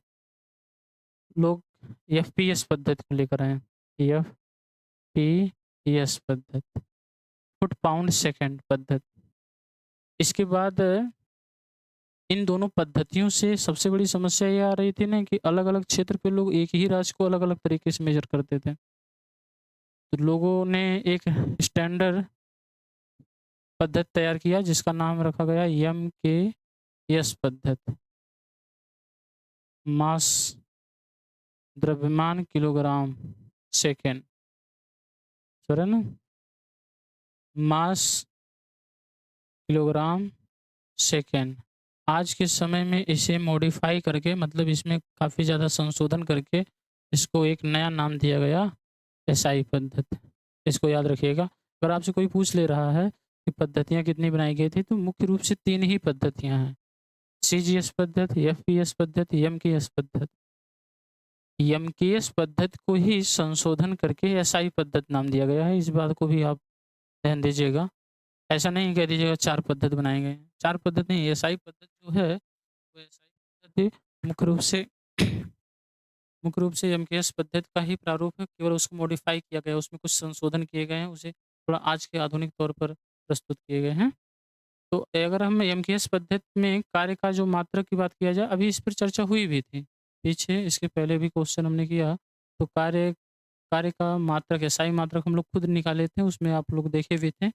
[SPEAKER 1] लोग एफपीएस पद्धति को लेकर आए। एफपीएस पद्धति, फुट पाउंड सेकंड पद्धति। इसके बाद इन दोनों पद्धतियों से सबसे बड़ी समस्या ये आ रही थी ना कि अलग-अलग क्षेत्र के लोग एक ही राज्य को अलग-अलग तरीके से मेज़र करते थे। तो लोगों ने एक स्टैंडर्ड पद्धति तैयार किया जिसका नाम रखा गया एमकेएस पद्धति। मास द्रव्यमान किलोग्राम सेकंड, सुन रहे ना? मास किलोग्राम सेकंड। आज के समय में इसे मॉडिफाई करके, मतलब इसमें काफ़ी ज़्यादा संशोधन करके इसको एक नया नाम दिया गया, एसआई पद्धति। इसको याद रखिएगा। अगर आपसे कोई पूछ ले रहा है कि पद्धतियाँ कितनी बनाई गई थी, तो मुख्य रूप से 3 ही पद्धतियाँ हैं। सीजीएस पद्धति, एफपीएस पद्धति, एमकेएस पद्धति। एमकेएस पद्धति को ही संशोधन करके एसआई पद्धति नाम दिया गया है। इस बात को भी आप ध्यान दीजिएगा। ऐसा नहीं कह दीजिएगा 4 पद्धति बनाए गए हैं। 4 पद्धति नहीं, एसआई पद्धति जो है, वो एसआई पद्धति मुख्य रूप से एमकेएस पद्धति का ही प्रारूप है, केवल उसको मॉडिफाई किया गया है, उसमें कुछ संशोधन किए गए हैं, उसे थोड़ा आज के आधुनिक तौर पर प्रस्तुत किए गए हैं। तो अगर हम एमकेएस पद्धति में कार्य का जो मात्रक की बात किया जाए, अभी इस पर चर्चा हुई भी थी। पीछे इसके पहले भी क्वेश्चन हमने किया, तो कार्य कार्य का मात्रक, एसआई मात्रक हम लोग खुद निकाले थे, उसमें आप लोग देखे भी थे।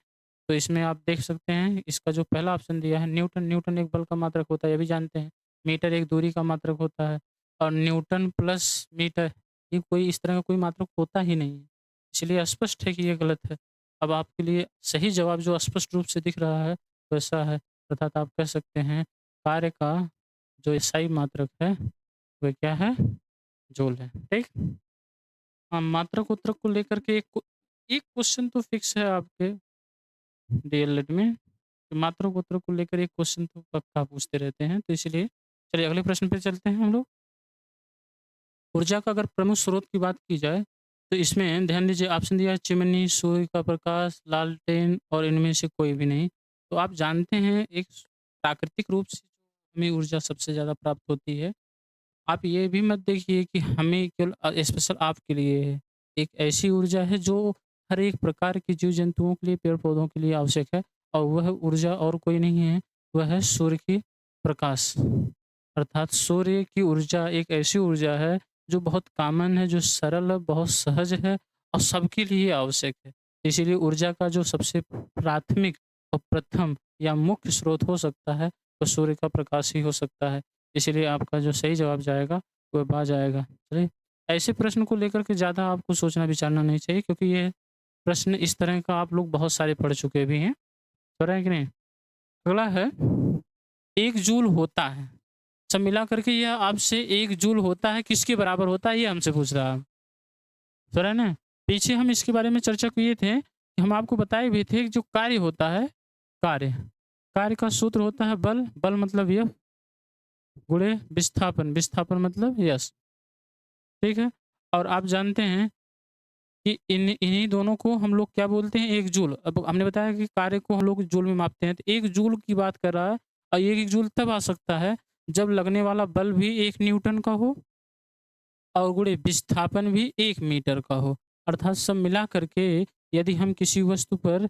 [SPEAKER 1] तो इसमें आप देख सकते हैं, इसका जो पहला ऑप्शन दिया है न्यूटन। न्यूटन एक बल का मात्रक होता है, ये भी जानते हैं। मीटर एक दूरी का मात्रक होता है, और न्यूटन प्लस मीटर, ये कोई इस तरह का कोई मात्रक होता ही नहीं है। इसलिए स्पष्ट है कि ये गलत है। अब आपके लिए सही जवाब जो स्पष्ट रूप से दिख रहा है, वैसा है, अर्थात आप कह सकते हैं कार्य का जो एसआई मात्रक है, वह क्या है? जूल है। ठीक? हाँ, मात्रक उत्तरक को लेकर के एक क्वेश्चन तो फिक्स है आपके डीएलएड में, कि मात्रक उत्तरक को लेकर एक क्वेश्चन तो पक्का पूछते रहते हैं। तो इसलिए चलिए अगले प्रश्न पे चलते हैं हम लोग। ऊर्जा का अगर प्रमुख स्रोत की बात की जाए, तो इसमें ध्यान दीजिए, ऑप्शन दिया है चिमनी, सूर्य का प्रकाश, लालटेन और इनमें से कोई भी नहीं। तो आप जानते हैं एक प्राकृतिक रूप से हमें ऊर्जा सबसे ज़्यादा प्राप्त होती है। आप ये भी मत देखिए कि हमें केवल स्पेशल आपके लिए है। एक ऐसी ऊर्जा है जो हर एक प्रकार के जीव-जंतुओं के लिए, पेड़-पौधों के लिए आवश्यक है, और वह ऊर्जा और कोई नहीं है, वह है सूर्य की प्रकाश। अर्थात सूर्य की ऊर्जा एक ऐसी ऊर्जा है जो बहुत कॉमन है, जो सरल है, बहुत सहज है और सबके लिए आवश्यक है। इसीलिए ऊर्जा का जो सबसे प्राथमिक और प्रथम या मुख्य स्रोत हो सकता है, वो सूर्य का प्रकाश ही हो सकता है। इसीलिए आपका जो सही जवाब जाएगा, वह बा जाएगा। चलिए, ऐसे प्रश्न को लेकर के ज़्यादा आपको सोचना-विचारना नहीं चाहिए, क्योंकि ये प्रश्न इस तरह का आप लोग बहुत सारे पढ़ चुके भी हैं। हो रहा है कि नहीं? अगला है, 1 जूल होता है। सब मिला करके यह आपसे 1 जूल होता है किसके बराबर होता है, ये हमसे पूछ रहा है। हो रहा है ना? पीछे हम इसके बारे में चर्चा किए थे, कि हम आपको बताए भी थे कि जो कार्य होता है, कार्य, कार्य का सूत्र होता है बल, बल मतलब F गुणे विस्थापन, विस्थापन मतलब यश। ठीक है? और आप जानते हैं कि इन्हीं दोनों को हम लोग क्या बोलते हैं, 1 जूल। अब हमने बताया कि कार्य को हम लोग जूल में मापते हैं, तो 1 जूल की बात कर रहा है, और 1 जूल तब आ सकता है जब लगने वाला बल भी 1 न्यूटन का हो और गुणे विस्थापन भी 1 मीटर का हो। अर्थात सब मिला करके यदि हम किसी वस्तु पर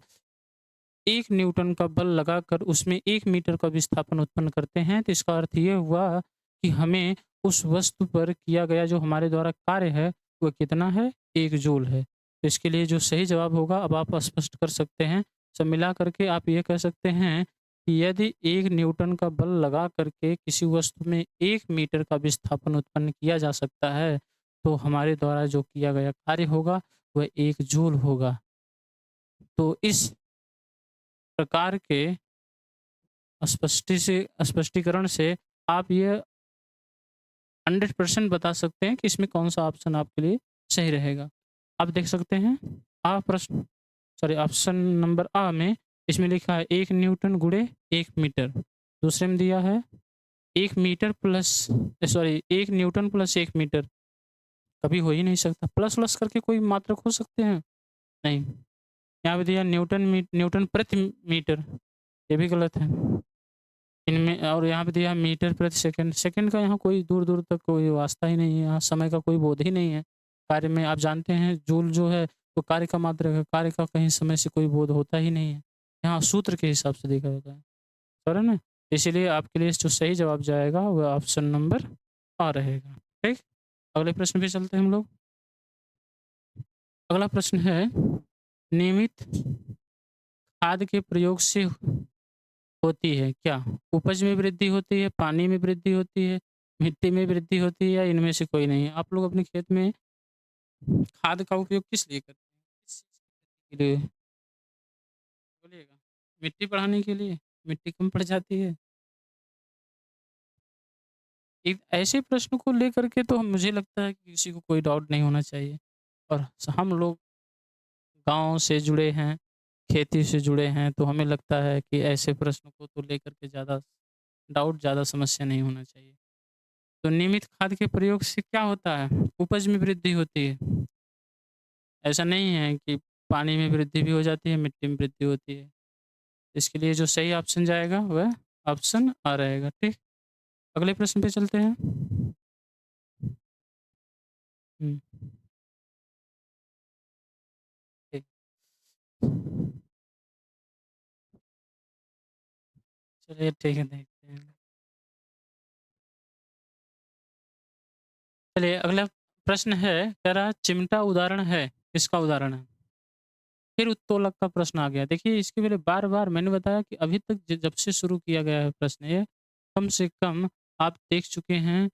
[SPEAKER 1] 1 न्यूटन का बल लगाकर उसमें 1 मीटर का विस्थापन उत्पन्न करते हैं, तो इसका अर्थ ये हुआ कि हमें उस वस्तु पर किया गया जो हमारे द्वारा कार्य है, वह कितना है? 1 जूल है। तो इसके लिए जो सही जवाब होगा, अब आप स्पष्ट कर सकते हैं। सब मिला करके आप ये कह सकते हैं कि यदि 1 न्यूटन का बल लगा करके किसी वस्तु में 1 मीटर का विस्थापन उत्पन्न किया जा सकता है, तो हमारे द्वारा जो किया गया कार्य होगा, वह 1 जूल होगा। तो इस प्रकार के स्पष्टीकरण से आप ये 100% बता सकते हैं कि इसमें कौन-सा ऑप्शन आपके लिए सही रहेगा। आप देख सकते हैं, ऑप्शन नंबर अ में इसमें लिखा है 1 न्यूटन गुणे 1 मीटर। दूसरे में दिया है 1 metre plus 1 newton plus 1 metre. कभी हो ही नहीं सकता। प्लस-वलस करके कोई मात्रक हो सकते हैं? नहीं। यहाँ पे दिया न्यूटन प्रति मीटर, ये भी गलत है। इनमें और यहाँ पे दिया है मीटर प्रति सेकंड। सेकंड का यहाँ कोई दूर-दूर तक कोई वास्ता ही नहीं है, यहाँ समय का कोई बोध ही नहीं है। कार्य में आप जानते हैं जूल जो है वो कार्य का मात्रक है, कार्य का कहीं समय से कोई बोध होता ही नहीं है। यहाँ सूत्र के हिसाब से देखा जाता है। समझ रहे हैं ना? इसीलिए आपके लिए जो सही जवाब जाएगा वह ऑप्शन नंबर आ रहेगा। ठीक? अगले प्रश्न पे चलते हैं हम लोग। अगला प्रश्न है नियमित खाद के प्रयोग से होती है क्या? उपज में वृद्धि होती है, पानी में वृद्धि होती है, मिट्टी में वृद्धि होती है या इनमें से कोई नहीं? आप लोग अपने खेत में खाद का उपयोग किस लिए करते हैं? किस चीज़ के लिए? बोलिएगा। मिट्टी बढ़ाने के लिए? मिट्टी कम पड़ जाती है? एक ऐसे प्रश्न को लेकर के तो मुझे लगता है कि किसी को कोई डाउट नहीं होना चाहिए और हम लोग गाँव से जुड़े हैं, खेती से जुड़े हैं, तो हमें लगता है कि ऐसे प्रश्न को तो लेकर के ज़्यादा डाउट, ज़्यादा समस्या नहीं होना चाहिए। तो नियमित खाद के प्रयोग से क्या होता है? उपज में वृद्धि होती है। ऐसा नहीं है कि पानी में वृद्धि भी हो जाती है, मिट्टी में वृद्धि होती है। इसके लिए जो सही ऑप्शन जाएगा वह ऑप्शन आ रहेगा, ठीक? अगले प्रश्न पे चलते हैं। हुँ, ठीक। चलिए ठीक है, देखते हैं। चलिए अगला प्रश्न है, कह रहा है चिमटा उदाहरण है, किसका उदाहरण है? फिर उत्तोलक का प्रश्न आ गया। देखिए इसके पहले बार-बार मैंने बताया कि अभी तक जब से शुरू किया गया है प्रश्न ये, कम से कम आप देख चुके हैं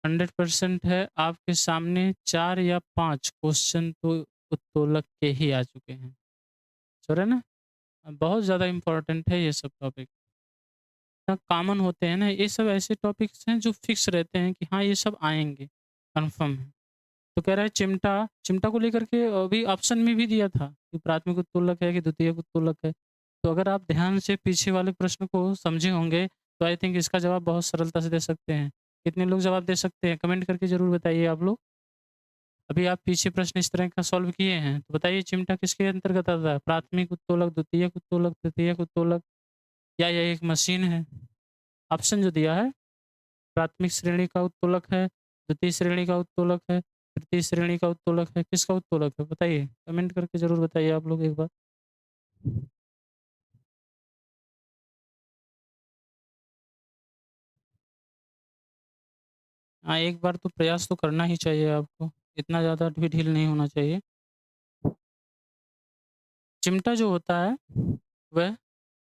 [SPEAKER 1] 100% है आपके सामने 4 या 5 क्वेश्चन तो उत्तोलक के ही आ चुके हैं। समझ रहे हैं ना? बहुत ज़्यादा इम्पोर्टेंट है ये सब टॉपिक। इतना कॉमन होते हैं ना, ये सब ऐसे टॉपिक्स हैं जो फिक्स रहते हैं कि हाँ, ये सब आएँगे, कन्फर्म है। तो कह रहा है चिमटा, चिमटा को लेकर के अभी ऑप्शन में भी दिया था कि प्राथमिक उत्तोलक है कि द्वितीयक उत्तोलक है। तो अगर आप ध्यान से पीछे वाले प्रश्न को समझे होंगे, तो आई थिंक इसका जवाब बहुत सरलता से दे सकते हैं। कितने लोग जवाब दे सकते हैं? कमेंट करके ज़रूर बताइए आप लोग। अभी आप पीछे प्रश्न इस तरह का सॉल्व किए हैं, तो बताइए चिमटा किसके अंतर्गत आता है? प्राथमिक उत्तोलक, द्वितीयक उत्तोलक, तृतीयक उत्तोलक या यह एक मशीन है? ऑप्शन जो दिया है प्राथमिक श्रेणी का उत्तोलक है, द्वितीय श्रेणी का उत्तोलक है, तृतीय श्रेणी का उत्तोलक है, किसका उत्तोलक है? बताइए, कमेंट करके ज़रूर बताइए आप लोग एक बार। हाँ, एक बार तो प्रयास तो करना ही चाहिए आपको, इतना ज़्यादा भी ढील नहीं होना चाहिए। चिमटा जो होता है, वह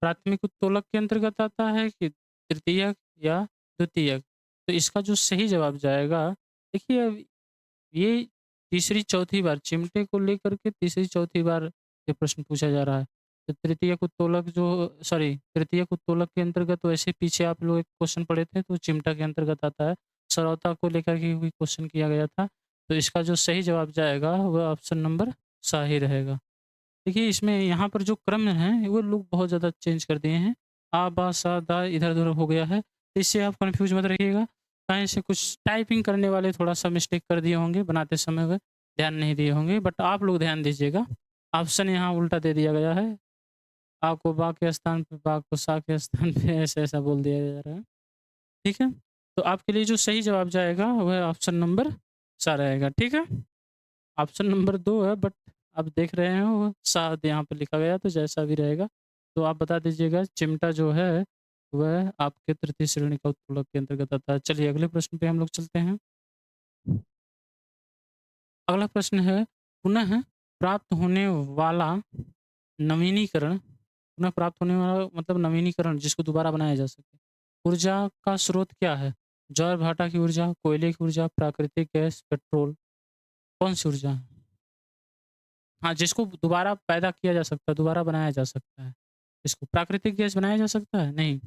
[SPEAKER 1] प्राथमिक उत्तोलक के अंतर्गत आता है कि तृतीयक या द्वितीयक? तो इसका जो सही जवाब जाएगा, देखिए अब ये तीसरी-चौथी बार चिमटे को लेकर के तीसरी-चौथी बार ये प्रश्न पूछा जा रहा है। तो तृतीयक उत्तोलक जो सॉरी तृतीयक उत्तोलक के अंतर्गत वैसे पीछे आप लोग एक क्वेश्चन पढ़े थे, तो चिमटा के अंतर्गत आता है। सरौता को लेकर के भी क्वेश्चन किया गया था। तो इसका जो सही जवाब जाएगा, वह ऑप्शन नंबर सा ही रहेगा। देखिए, इसमें यहाँ पर जो क्रम है, वो लोग बहुत ज़्यादा चेंज कर दिए हैं। आ, बा, सा, दा इधर-उधर हो गया है। इससे आप कन्फ्यूज़ मत रहिएगा। कहीं से कुछ टाइपिंग करने वाले थोड़ा-सा मिस्टेक कर दिए होंगे बनाते समय वह, ध्यान नहीं दिए होंगे, बट आप लोग ध्यान दीजिएगा। ऑप्शन यहाँ उल्टा दे दिया गया है। आ को बा के स्थान पे, बा को सा के स्थान पे ऐसा-ऐसा बोल दिया जा रहा है। ठीक है? तो आपके लिए जो सही जवाब जाएगा, वह ऑप्शन नंबर सा रहेगा। ठीक है? ऑप्शन नंबर 2 है बट आप देख रहे हैं वो शायद यहाँ पे लिखा गया तो जैसा भी रहेगा। तो आप बता दीजिएगा चिमटा जो है वह आपके तृतीय श्रेणी का उत्तोलक के अंतर्गत आता है। चलिए अगले प्रश्न पे हम लोग चलते हैं। अगला प्रश्न है पुनः प्राप्त होने वाला नवीनीकरण पुनः प्राप्त होने वाला मतलब नवीनीकरण जिसको दोबारा बनाया जा सके। ऊर्जा का स्रोत क्या है? ज्वार-भाटा की ऊर्जा, कोयले की ऊर्जा, प्राकृतिक गैस, पेट्रोल कौन-सी ऊर्जा है? हाँ, जिसको दोबारा पैदा किया जा सकता है, दोबारा बनाया जा सकता है। इसको प्राकृतिक गैस बनाया जा सकता है? नहीं,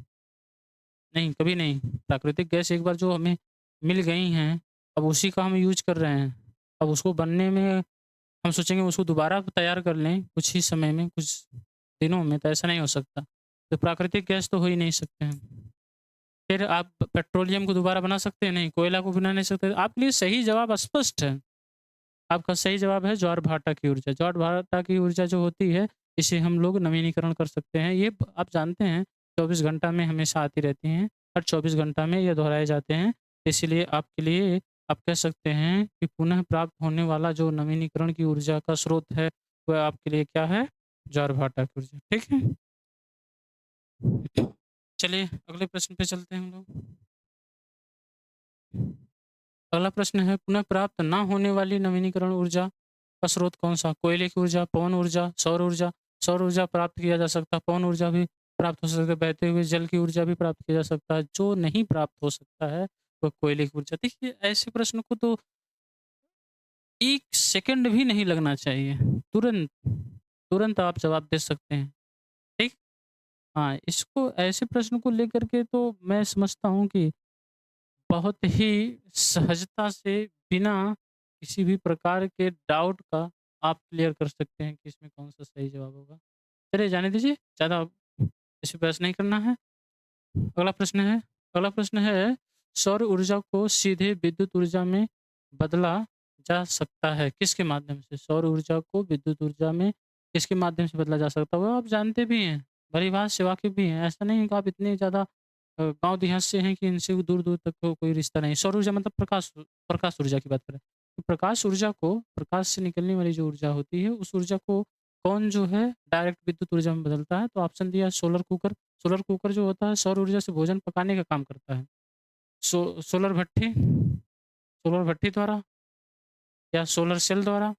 [SPEAKER 1] नहीं, कभी नहीं। प्राकृतिक गैस एक बार जो हमें मिल गई हैं, अब उसी का हम यूज़ कर रहे हैं। अब उसको बनने में हम सोचेंगे उसको दोबारा तैयार कर लें कुछ ही समय में, कुछ दिनों में, तो ऐसा नहीं हो सकता। तो प्राकृतिक गैस तो हो ही नहीं सकते हैं। फिर आप पेट्रोलियम को दोबारा बना सकते हैं? नहीं, कोयला को बना नहीं सकते। आपके लिए सही जवाब स्पष्ट है। आपका सही जवाब है ज्वार-भाटा की ऊर्जा। ज्वार-भाटा की ऊर्जा जो होती है, इसे हम लोग नवीनीकरण कर सकते हैं। ये आप जानते हैं 24 घंटा में हमेशा आती रहती हैं। हर 24 घंटा में ये दोहराए जाते हैं। इसीलिए आपके लिए आप कह सकते हैं कि पुनः प्राप्त होने वाला जो नवीनीकरण की ऊर्जा का स्रोत है, वह आपके लिए क्या है? ज्वार-भाटा की ऊर्जा, ठीक है? चलिए अगले प्रश्न पे चलते हैं हम लोग। अगला प्रश्न है पुनः प्राप्त ना होने वाली नवीनीकरण ऊर्जा का स्रोत कौन-सा? कोयले की ऊर्जा, पवन ऊर्जा, सौर ऊर्जा। सौर ऊर्जा प्राप्त किया जा सकता है, पवन ऊर्जा भी प्राप्त हो सकता है, बहते हुए जल की ऊर्जा भी प्राप्त किया जा सकता है। जो नहीं प्राप्त हो सकता है, वह कोयले की ऊर्जा। देखिए ऐसे प्रश्न को तो 1 सेकंड भी नहीं लगना चाहिए। तुरंत, तुरंत आप जवाब दे सकते हैं, ठीक? हाँ, इसको ऐसे प्रश्न को लेकर के तो मैं समझता हूँ कि बहुत ही सहजता से बिना किसी भी प्रकार के डाउट का आप क्लियर कर सकते हैं कि इसमें कौन-सा सही जवाब होगा। चलिए जाने दीजिए, ज़्यादा इस पे बहस नहीं करना है। अगला प्रश्न है अगला प्रश्न है सौर ऊर्जा को सीधे विद्युत ऊर्जा में बदला जा सकता है, किसके माध्यम से? सौर ऊर्जा को विद्युत ऊर्जा में किसके माध्यम से बदला जा सकता है? वो आप जानते भी हैं, भली-भाँति से वाकिफ़ भी हैं। ऐसा नहीं है कि आप इतने ज़्यादा गाँव देहात से हैं कि इनसे दूर-दूर तक को कोई रिश्ता नहीं। सौर ऊर्जा मतलब प्रकाश ऊर्जा की बात करें। तो प्रकाश ऊर्जा को प्रकाश से निकलने वाली जो ऊर्जा होती है, उस ऊर्जा को कौन जो है डायरेक्ट विद्युत ऊर्जा में बदलता है? तो ऑप्शन दिया है सोलर कुकर। सोलर कुकर जो होता है सौर ऊर्जा से भोजन पकाने का काम करता है। सोलर भट्ठी द्वारा या सोलर सेल द्वारा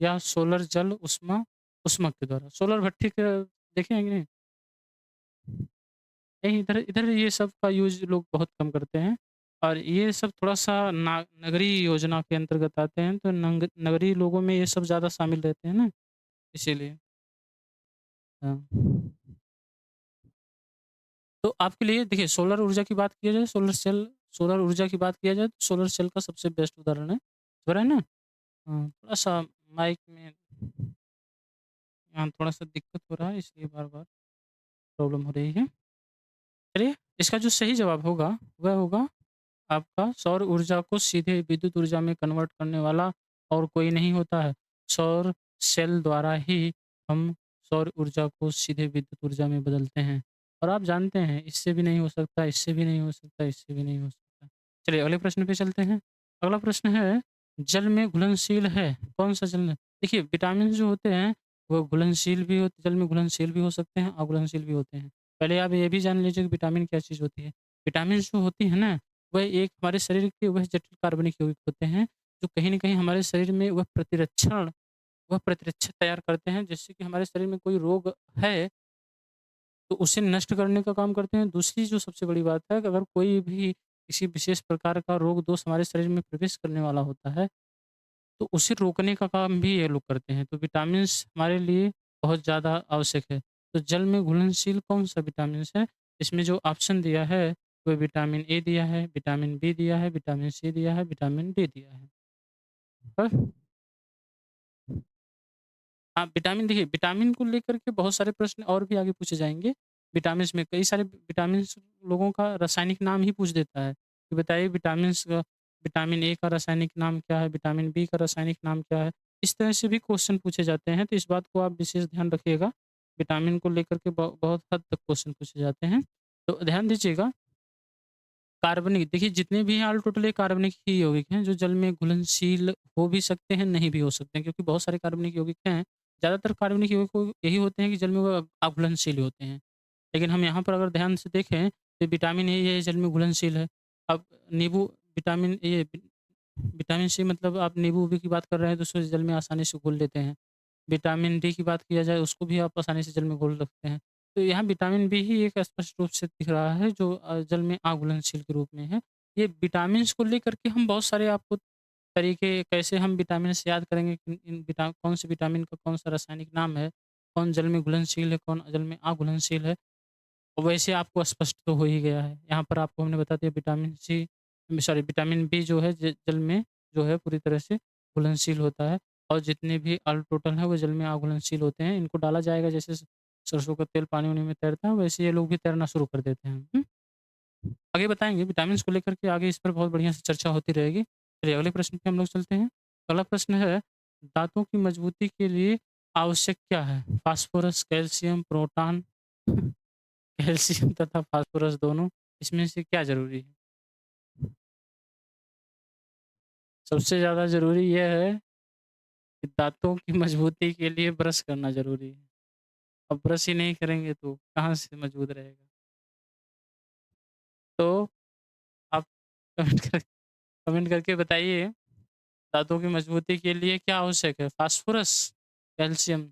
[SPEAKER 1] या सोलर जल ऊष्मक के द्वारा। सोलर भट्ठी के देखे हैं कि नहीं? नहीं, इधर इधर ये सब का यूज़ लोग बहुत कम करते हैं और ये सब थोड़ा-सा ना नगरीय योजना के अंतर्गत आते हैं, तो नगरीय लोगों में ये सब ज़्यादा शामिल रहते हैं ना, इसीलिए। हाँ। तो आपके लिए देखिए सोलर ऊर्जा की बात किया जाए, सोलर ऊर्जा की बात किया जाए तो सोलर सेल का सबसे बेस्ट उदाहरण है। हो रहा है ना? हाँ, थोड़ा-सा माइक में यहाँ थोड़ा-सा दिक्कत हो रहा है इसलिए बार-बार प्रॉब्लम हो रही है। चलिए, इसका जो सही जवाब होगा, वह होगा आपका सौर ऊर्जा को सीधे विद्युत ऊर्जा में कन्वर्ट करने वाला और कोई नहीं होता है। सौर सेल द्वारा ही हम सौर ऊर्जा को सीधे विद्युत ऊर्जा में बदलते हैं। और आप जानते हैं इससे भी नहीं हो सकता, इससे भी नहीं हो सकता, इससे भी नहीं हो सकता। चलिए अगले प्रश्न पे चलते हैं। अगला प्रश्न है जल में घुलनशील है, कौन-सा जल में? देखिए विटामिन जो होते हैं वो घुलनशील भी होते जल में घुलनशील भी हो सकते हैं, अघुलनशील भी होते हैं। पहले आप ये भी जान लीजिए कि विटामिन क्या चीज़ होती है। विटामिन जो होती है ना वह एक हमारे शरीर के वह जटिल कार्बनिक यौगिक होते हैं, जो कहीं न कहीं हमारे शरीर में वह प्रतिरक्षा तैयार करते हैं, जिससे कि हमारे शरीर में कोई रोग है, तो उसे नष्ट करने का काम करते हैं। दूसरी जो सबसे बड़ी बात है कि अगर कोई भी किसी विशेष प्रकार का रोग दोष हमारे शरीर में प्रवेश करने वाला होता है, तो उसे रोकने का काम भी ये लोग करते हैं। तो विटामिन्स हमारे लिए बहुत ज़्यादा आवश्यक है। तो जल में घुलनशील कौन-सा विटामिन्स है? इसमें जो ऑप्शन दिया है, वो विटामिन ए दिया है, विटामिन बी दिया है, विटामिन सी दिया है, विटामिन डी दिया है। हाँ, हाँ, विटामिन देखिए, विटामिन को लेकर के बहुत सारे प्रश्न और भी आगे पूछे जाएँगे। विटामिन्स में कई सारे विटामिन्स लोगों का रासायनिक नाम ही पूछ देता है, कि बताइए विटामिन ए का रासायनिक नाम क्या है? विटामिन बी का रासायनिक नाम क्या है? इस तरह से भी क्वेश्चन पूछे जाते हैं, तो इस बात को आप विशेष ध्यान रखिएगा। विटामिन को लेकर के बहुत हद तक क्वेश्चन पूछे जाते हैं। तो ध्यान दीजिएगा, कार्बनिक देखिए जितने भी हैं ऑल टोटल ये कार्बनिक ही यौगिक हैं, जो जल में घुलनशील हो भी सकते हैं, नहीं भी हो सकते हैं, क्योंकि बहुत सारे कार्बनिक यौगिक हैं। ज़्यादातर कार्बनिक यौगिक यही होते हैं कि जल में वो अघुलनशील होते हैं। लेकिन हम यहाँ पर अगर ध्यान से देखें, तो विटामिन ए ये जल में घुलनशील है। अब नींबू विटामिन ए विटामिन सी मतलब आप नींबू भी की बात कर रहे हैं, तो उसको जल में आसानी से घोल लेते हैं। विटामिन डी की बात किया जाए, उसको भी आप आसानी से जल में घोल सकते हैं। तो यहाँ विटामिन बी ही एक स्पष्ट रूप से दिख रहा है, जो जल में अघुलनशील के रूप में है। ये विटामिन्स को लेकर के हम बहुत सारे आपको तरीके कैसे हम विटामिन्स याद करेंगे, कि इन कौन से विटामिन का कौन-सा रासायनिक नाम है, कौन जल में घुलनशील है, कौन जल में अघुलनशील है। वैसे आपको स्पष्ट तो हो ही गया है। यहाँ पर आपको हमने बता दिया विटामिन बी जो है जल में जो है पूरी तरह से घुलनशील होता है और जितने भी अल टोटल हैं वो जल में अघुलनशील होते हैं। इनको डाला जाएगा जैसे सरसों का तेल पानी-वानी में तैरता है, वैसे ये लोग भी तैरना शुरू कर देते हैं। आगे बताएँगे विटामिन्स को लेकर के, आगे इस पर बहुत बढ़िया से चर्चा होती रहेगी। चलिए अगले प्रश्न पे हम लोग चलते हैं। अगला प्रश्न है दाँतों की मजबूती के लिए आवश्यक क्या है? फास्फोरस, कैल्शियम, प्रोटॉन कैल्शियम तथा फास्फोरस दोनों, इसमें से क्या ज़रूरी है? सबसे ज़्यादा ज़रूरी यह है कि दाँतों की मजबूती के लिए ब्रश करना ज़रूरी है। अब ब्रश ही नहीं करेंगे तो कहाँ से मजबूत रहेगा? तो आप कमेंट कर कमेंट करके बताइए, दाँतों की मजबूती के लिए क्या आवश्यक है? Phosphorus, calcium,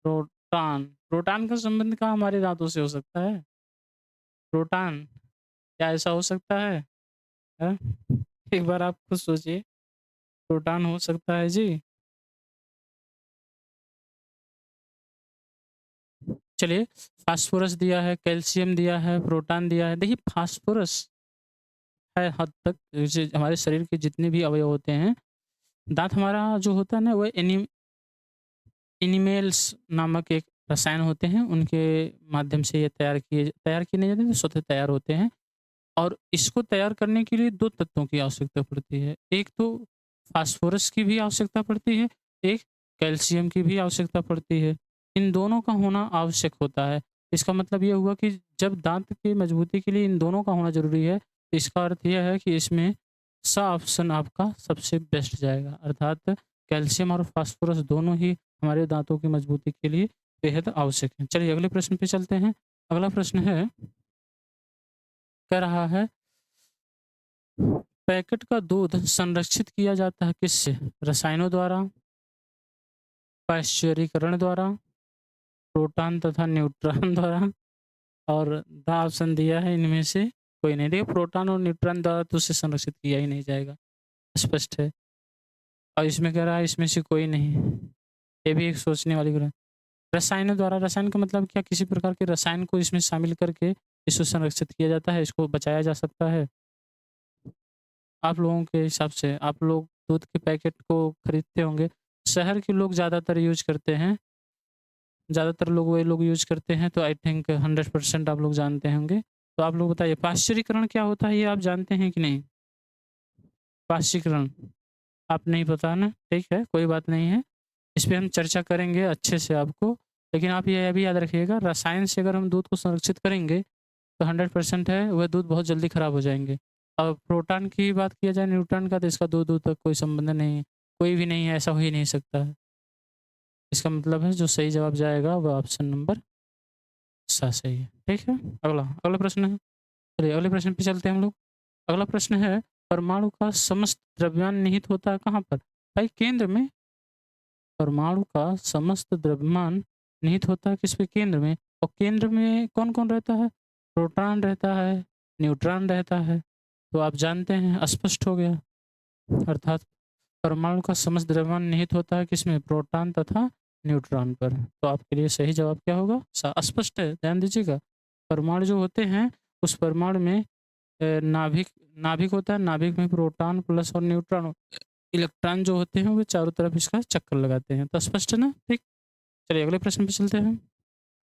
[SPEAKER 1] proton. प्रोटान का संबंध कहाँ हमारे दाँतों से हो सकता है? प्रोटान, क्या ऐसा हो सकता है? हैं? एक बार आप खुद सोचिए, प्रोटान हो सकता है जी। चलिए, फास्फोरस दिया है, कैल्शियम दिया है, प्रोटान दिया है। देखिए फास्फोरस है हद तक जैसे हमारे शरीर के जितने भी अवयव होते हैं, दाँत हमारा जो होता है ना वो एनिमल्स नामक एक रसायन होते हैं, उनके माध्यम से ये तैयार किए नहीं जाते, स्वतः तैयार होते हैं। और इसको तैयार करने के लिए 2 तत्वों की आवश्यकता पड़ती है। एक तो फास्फोरस की भी आवश्यकता पड़ती है, एक कैल्शियम की भी आवश्यकता पड़ती है। इन दोनों का होना आवश्यक होता है। इसका मतलब ये हुआ कि जब दाँत की मजबूती के लिए इन दोनों का होना ज़रूरी है, तो इसका अर्थ ये है कि इसमें सा ऑप्शन आपका सबसे बेस्ट जाएगा। अर्थात कैल्शियम और फास्फोरस दोनों ही हमारे दाँतों की मजबूती के लिए बेहद आवश्यक हैं। चलिए अगले प्रश्न पे चलते हैं। अगला प्रश्न है, कह रहा है पैकेट का दूध संरक्षित किया जाता है किससे? रसायनों द्वारा, पाश्चुरीकरण द्वारा, प्रोटॉन तथा न्यूट्रॉन द्वारा और द ऑप्शन दिया है इनमें से कोई नहीं। देखिए प्रोटॉन और न्यूट्रॉन द्वारा तो उसे संरक्षित किया ही नहीं जाएगा, स्पष्ट है। और इसमें कह रहा है इसमें से कोई नहीं। ये भी एक सोचने वाली बात है। रसायनों द्वारा, रसायन का मतलब क्या? किसी प्रकार के रसायन को इसमें शामिल करके इसको संरक्षित किया जाता है, इसको बचाया जा सकता है। आप लोगों के हिसाब से आप लोग दूध के पैकेट को खरीदते होंगे। शहर के लोग ज़्यादातर यूज़ करते हैं। ज़्यादातर लोग वही लोग यूज़ करते हैं, तो आई थिंक 100% आप लोग जानते होंगे। तो आप लोग बताइए पाश्चुरीकरण क्या होता है, ये आप जानते हैं कि नहीं? पाश्चुरीकरण आप नहीं पता ना? ठीक है, कोई बात नहीं है। इस पे हम चर्चा करेंगे अच्छे से आपको। लेकिन आप ये भी याद रखिएगा, रसायन से अगर हम दूध को संरक्षित करेंगे तो 100% है वह दूध बहुत जल्दी खराब हो जाएँगे। और प्रोटॉन की बात किया जाए न्यूट्रॉन का, तो इसका दूध-वूध तक कोई संबंध नहीं है। कोई भी नहीं है, ऐसा हो ही नहीं सकता है। इसका मतलब है जो सही जवाब जाएगा वह ऑप्शन नंबर सही है। ठीक है? अगला अगला प्रश्न है, चलिए अगले प्रश्न पे चलते हैं हम लोग। अगला प्रश्न है, परमाणु का समस्त द्रव्यमान निहित होता है कहाँ पर? भाई केंद्र में। परमाणु का समस्त द्रव्यमान निहित होता है किस पे? केंद्र में। और केंद्र में कौन-कौन रहता है? प्रोटॉन रहता है, न्यूट्रॉन रहता है। तो आप जानते हैं, स्पष्ट हो गया। अर्थात परमाणु का समस्त द्रव्यमान निहित होता है किसमें? प्रोटॉन तथा न्यूट्रॉन पर। तो आपके लिए सही जवाब क्या होगा? स्पष्ट है, ध्यान दीजिएगा। परमाणु जो होते हैं उस परमाणु में नाभिक नाभिक होता है, नाभिक में प्रोटॉन प्लस और न्यूट्रॉन, इलेक्ट्रॉन जो होते हैं वो चारों तरफ इसका चक्कर लगाते हैं। तो स्पष्ट है ना? ठीक। चलिए अगले प्रश्न पे चलते हैं।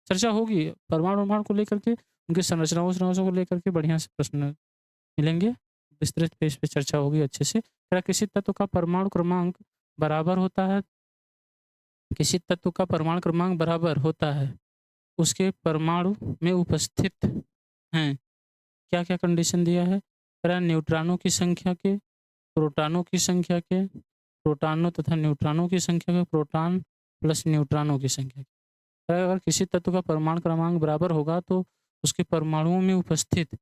[SPEAKER 1] चर्चा होगी परमाणु-वरमाणु को लेकर के, उनकी संरचनाओं को लेकर के बढ़िया से प्रश्न मिलेंगे। विस्तृत पे इस पे चर्चा होगी अच्छे से। क्या किसी तत्व का परमाणु क्रमांक बराबर होता है, किसी तत्व का परमाणु क्रमांक बराबर होता है उसके परमाणु में उपस्थित हैं, क्या-क्या कंडीशन दिया है? कह रहा है न्यूट्रॉनों की संख्या के, प्रोटॉनों की संख्या के, प्रोटॉनों तथा न्यूट्रॉनों की संख्या के, प्रोटॉन प्लस न्यूट्रॉनों की संख्या के। अगर किसी तत्व का परमाणु क्रमांक बराबर होगा तो उसके परमाणुओं में उपस्थित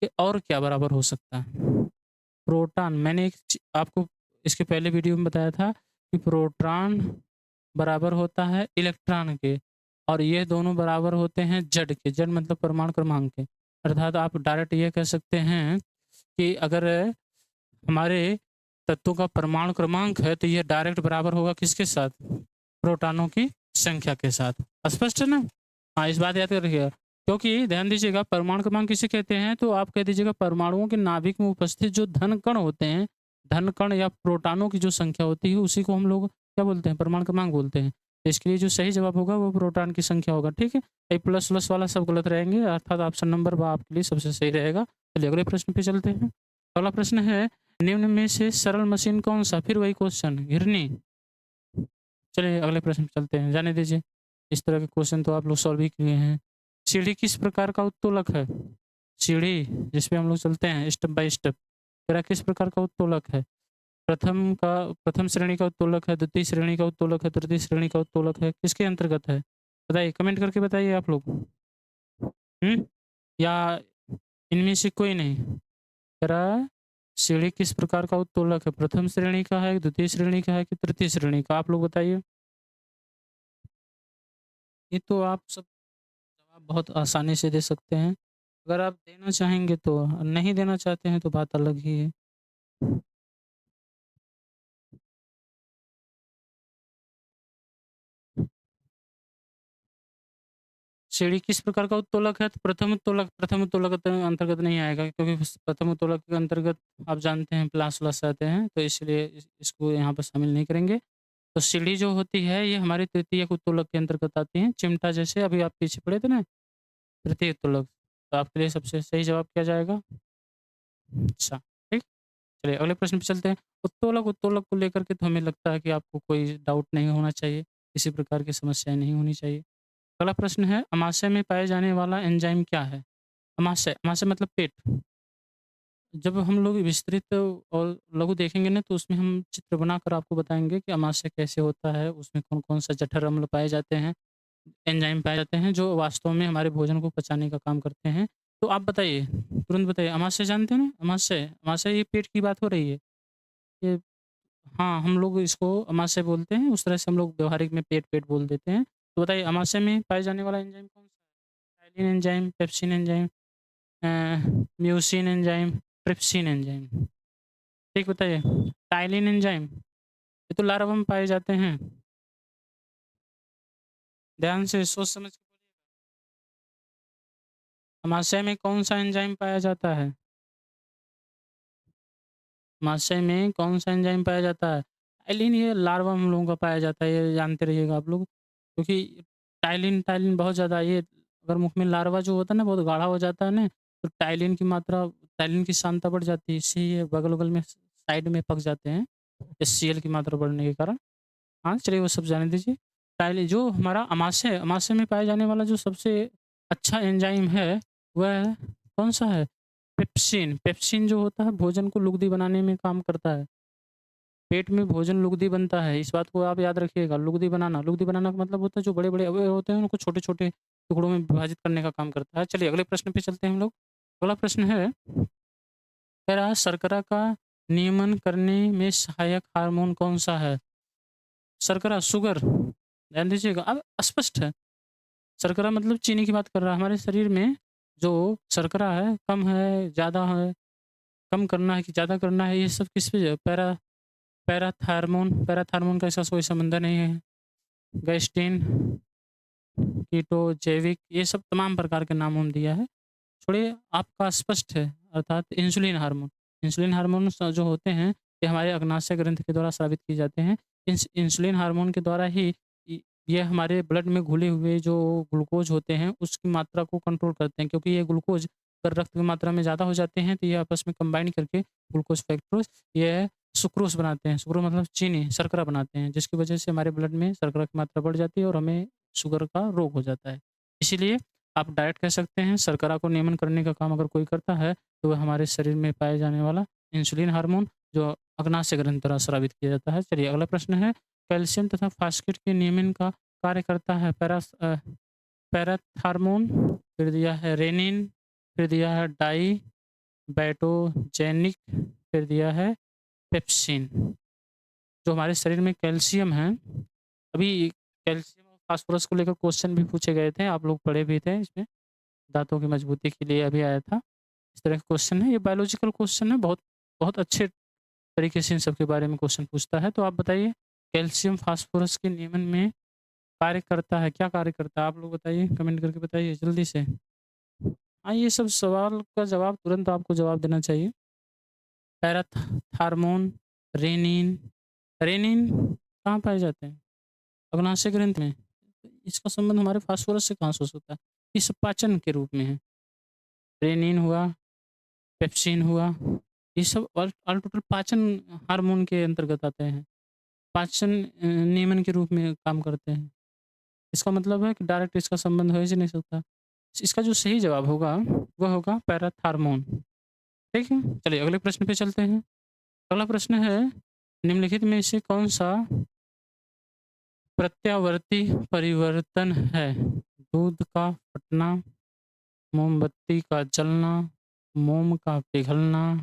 [SPEAKER 1] ये और क्या बराबर हो सकता है? प्रोटॉन, मैंने एक आपको इसके पहले वीडियो में बताया था कि प्रोटॉन बराबर होता है इलेक्ट्रॉन के, और ये दोनों बराबर होते हैं जड़ के। जड़ मतलब परमाणु क्रमांक के। अर्थात आप डायरेक्ट ये कह सकते हैं कि अगर हमारे तत्वों का परमाणु क्रमांक है तो ये डायरेक्ट बराबर होगा किसके साथ? प्रोटॉनों की संख्या के साथ। स्पष्ट है ना? हाँ, इस बात याद रखिएगा। क्योंकि ध्यान दीजिएगा परमाणु क्रमांक किसे कहते हैं, तो आप कह दीजिएगा परमाणुओं के नाभिक में उपस्थित जो धन कण होते हैं, धन कण या प्रोटॉनों की जो संख्या होती है उसी को हम लोग क्या बोलते हैं? परमाणु क्रमांक बोलते हैं। तो इसके लिए जो सही जवाब होगा वो प्रोटॉन की संख्या होगा। ठीक है? ये प्लस-व्लस वाला सब गलत रहेंगे, अर्थात ऑप्शन नंबर ब आपके लिए सबसे सही रहेगा। चलिए अगले प्रश्न पे चलते हैं। अगला प्रश्न है, निम्न में से सरल मशीन कौन-सा? फिर वही क्वेश्चन, घिरनी। चलिए अगले प्रश्न पे चलते हैं, जाने दीजिए। इस तरह के क्वेश्चन तो आप लोग सॉल्व ही किए हैं। सीढ़ी किस प्रकार का उत्तोलक है? सीढ़ी जिस पे हम लोग चलते हैं स्टेप बाय स्टेप, तेरा किस प्रकार का उत्तोलक है? प्रथम श्रेणी का उत्तोलक है, द्वितीय श्रेणी का उत्तोलक है, तृतीय श्रेणी का उत्तोलक है, किसके अंतर्गत है? बताइए, कमेंट करके बताइए आप लोग। या इनमें से कोई नहीं? तेरा सीढ़ी किस प्रकार का उत्तोलक है? प्रथम श्रेणी का है, द्वितीय श्रेणी का है कि तृतीय श्रेणी का? आप लोग बताइए। ये तो आप सब जवाब बहुत आसानी से दे सकते हैं। अगर आप देना चाहेंगे तो, नहीं देना चाहते हैं तो बात अलग ही है। सीढ़ी किस प्रकार का उत्तोलक है? तो प्रथम उत्तोलक अंतर्गत नहीं आएगा, क्योंकि प्रथम उत्तोलक के अंतर्गत आप जानते हैं प्लास व्लास आते हैं, तो इसलिए इसको यहाँ पर शामिल नहीं करेंगे। तो सीढ़ी जो होती है ये हमारी तृतीयक उत्तोलक के अंतर्गत आती है। चिमटा जैसे अभी आप पीछे पढ़े थे ना, तृतीय उत्तोलक। तो आपके लिए सबसे सही जवाब क्या जाएगा? अच्छा, ठीक। चलिए अगले प्रश्न पे चलते हैं। उत्तोलक को लेकर के तो हमें लगता है कि आपको कोई डाउट नहीं होना चाहिए, किसी प्रकार की समस्याएँ नहीं होनी चाहिए। अगला प्रश्न है, अमाशय में पाए जाने वाला एंजाइम क्या है? अमाशय, अमाशय मतलब पेट। जब हम लोग विस्तृत और लघु देखेंगे ना, तो उसमें हम चित्र बनाकर आपको बताएँगे कि अमाशय कैसे होता है, उसमें कौन-कौन सा जठर अम्ल पाए जाते हैं, एंजाइम पाए जाते हैं, जो वास्तव में हमारे भोजन को पचाने का काम करते हैं। तो आप बताइए, तुरंत बताइए, अमाशय जानते हैं ना? अमाशय, अमाशय ये पेट की बात हो रही है। ये हाँ, हम लोग इसको अमाशय बोलते हैं, उस तरह से हम लोग व्यवहारिक में पेट-पेट बोल देते हैं। तो बताइए, अमाशय में पाए जाने वाला एंजाइम कौन-सा है? Ptyalin enzyme, pepsin enzyme, mucin enzyme, trypsin enzyme. ठीक बताइए। टाइलिन एंजाइम, ये तो लार्वा में पाए जाते हैं। ध्यान से सोच समझ के बोलिए। अमाशय में कौन-सा एंजाइम पाया जाता है? अमाशय में कौन-सा एंजाइम पाया जाता है? टाइलिन ये लार्वा हम लोगों का पाया जाता है, ये जानते रहिएगा आप लोग। क्योंकि टाइलिन टाइलिन बहुत ज़्यादा ये अगर मुख में लार्वा जो होता है ना बहुत गाढ़ा हो जाता है ना, तो टाइलिन की सांद्रता बढ़ जाती है, इससे ये बगल-वगल में साइड में पक जाते हैं, HCl की मात्रा बढ़ने के कारण। हाँ, चलिए वो सब जाने दीजिए। पहले जो हमारा अमाशय में पाए जाने वाला जो सबसे अच्छा एंजाइम है, वह कौन-सा है? पेप्सिन। पेप्सिन जो होता है भोजन को लुगदी बनाने में काम करता है। पेट में भोजन लुगदी बनता है, इस बात को आप याद रखिएगा। लुगदी बनाना का मतलब होता है जो बड़े-बड़े अवयव होते हैं उनको छोटे-छोटे टुकड़ों में विभाजित करने का काम करता है। चलिए अगले प्रश्न पे चलते हैं हम लोग। अगला प्रश्न है, कह रहा है शर्करा का नियमन करने में सहायक हार्मोन कौन-सा है? शर्करा, शुगर, ध्यान दीजिएगा। अब स्पष्ट है, शर्करा मतलब चीनी की बात कर रहा है। हमारे शरीर में जो शर्करा है, कम है, ज़्यादा है, कम करना है कि ज़्यादा करना है, ये सब किस पे पैराथार्मोन, पैराथार्मोन का इसका कोई संबंध नहीं है। गैस्ट्रिन, कीटो, जैविक, ये सब तमाम प्रकार के नाम हम दिया है। छोड़िए, आपका स्पष्ट है, अर्थात इंसुलिन हार्मोन। इंसुलिन हार्मोन जो होते हैं, ये हमारे अग्नाशय ग्रंथि के द्वारा स्रावित किए जाते हैं। इंसुलिन हार्मोन के द्वारा ही ये हमारे ब्लड में घुले हुए जो ग्लूकोज होते हैं, उसकी मात्रा को कंट्रोल करते हैं, क्योंकि ये ग्लूकोज अगर रक्त की मात्रा में ज़्यादा हो जाते हैं, तो ये आपस में कंबाइन करके ग्लूकोज फ्रक्टोज ये सुक्रोज बनाते हैं। सुक्रोज मतलब चीनी, शर्करा बनाते हैं, जिसकी वजह से हमारे ब्लड में शर्करा की मात्रा बढ़ जाती है और हमें शुगर का रोग हो जाता है। इसीलिए आप डायरेक्ट कह सकते हैं, शर्करा को नियमन करने का काम अगर कोई करता है, तो वह हमारे शरीर में पाए जाने वाला इंसुलिन हार्मोन, जो अग्नाशय ग्रंथि द्वारा स्रावित किया जाता है। चलिए अगला प्रश्न है, कैल्शियम तथा फास्फेट के नियमन का कार्य करता है पैराथार्मोन, फिर दिया है रेनिन, फिर दिया है डाइबैटोजेनिक, फिर दिया है पेप्सिन। जो हमारे शरीर में कैल्शियम है, अभी कैल्शियम और फास्फोरस को लेकर क्वेश्चन भी पूछे गए थे, आप लोग पढ़े भी थे इसमें। दाँतों की मजबूती के लिए अभी आया था। इस तरह के क्वेश्चन है, ये बायोलॉजिकल क्वेश्चन है, बहुत बहुत अच्छे तरीके से इन सब के बारे में क्वेश्चन पूछता है। तो आप बताइए, कैल्शियम फास्फोरस के नियमन में कार्य करता है, क्या कार्य करता है? आप लोग बताइए, कमेंट करके बताइए जल्दी से। हाँ, ये सब सवाल का जवाब तुरंत आपको जवाब देना चाहिए। पैराथार्मोन, रेनिन, रेनिन कहाँ पाए जाते हैं? अग्नाशय ग्रंथि में। इसका संबंध हमारे फास्फोरस से कहाँ से हो सकता है? ये सब पाचन के रूप में है। रेनिन हुआ, पेप्सिन हुआ, ये सब ऑल टोटल पाचन हार्मोन के अंतर्गत आते हैं। पाचन नियमन के रूप में काम करते हैं। इसका मतलब है कि डायरेक्ट इसका संबंध हो ही नहीं सकता। इसका जो सही जवाब होगा, वह होगा पैराथार्मोन। ठीक है? चलिए अगले प्रश्न पे चलते हैं। अगला प्रश्न है, निम्नलिखित में से कौन-सा प्रत्यावर्ती परिवर्तन है? दूध का फटना, मोमबत्ती का जलना, मोम का पिघलना,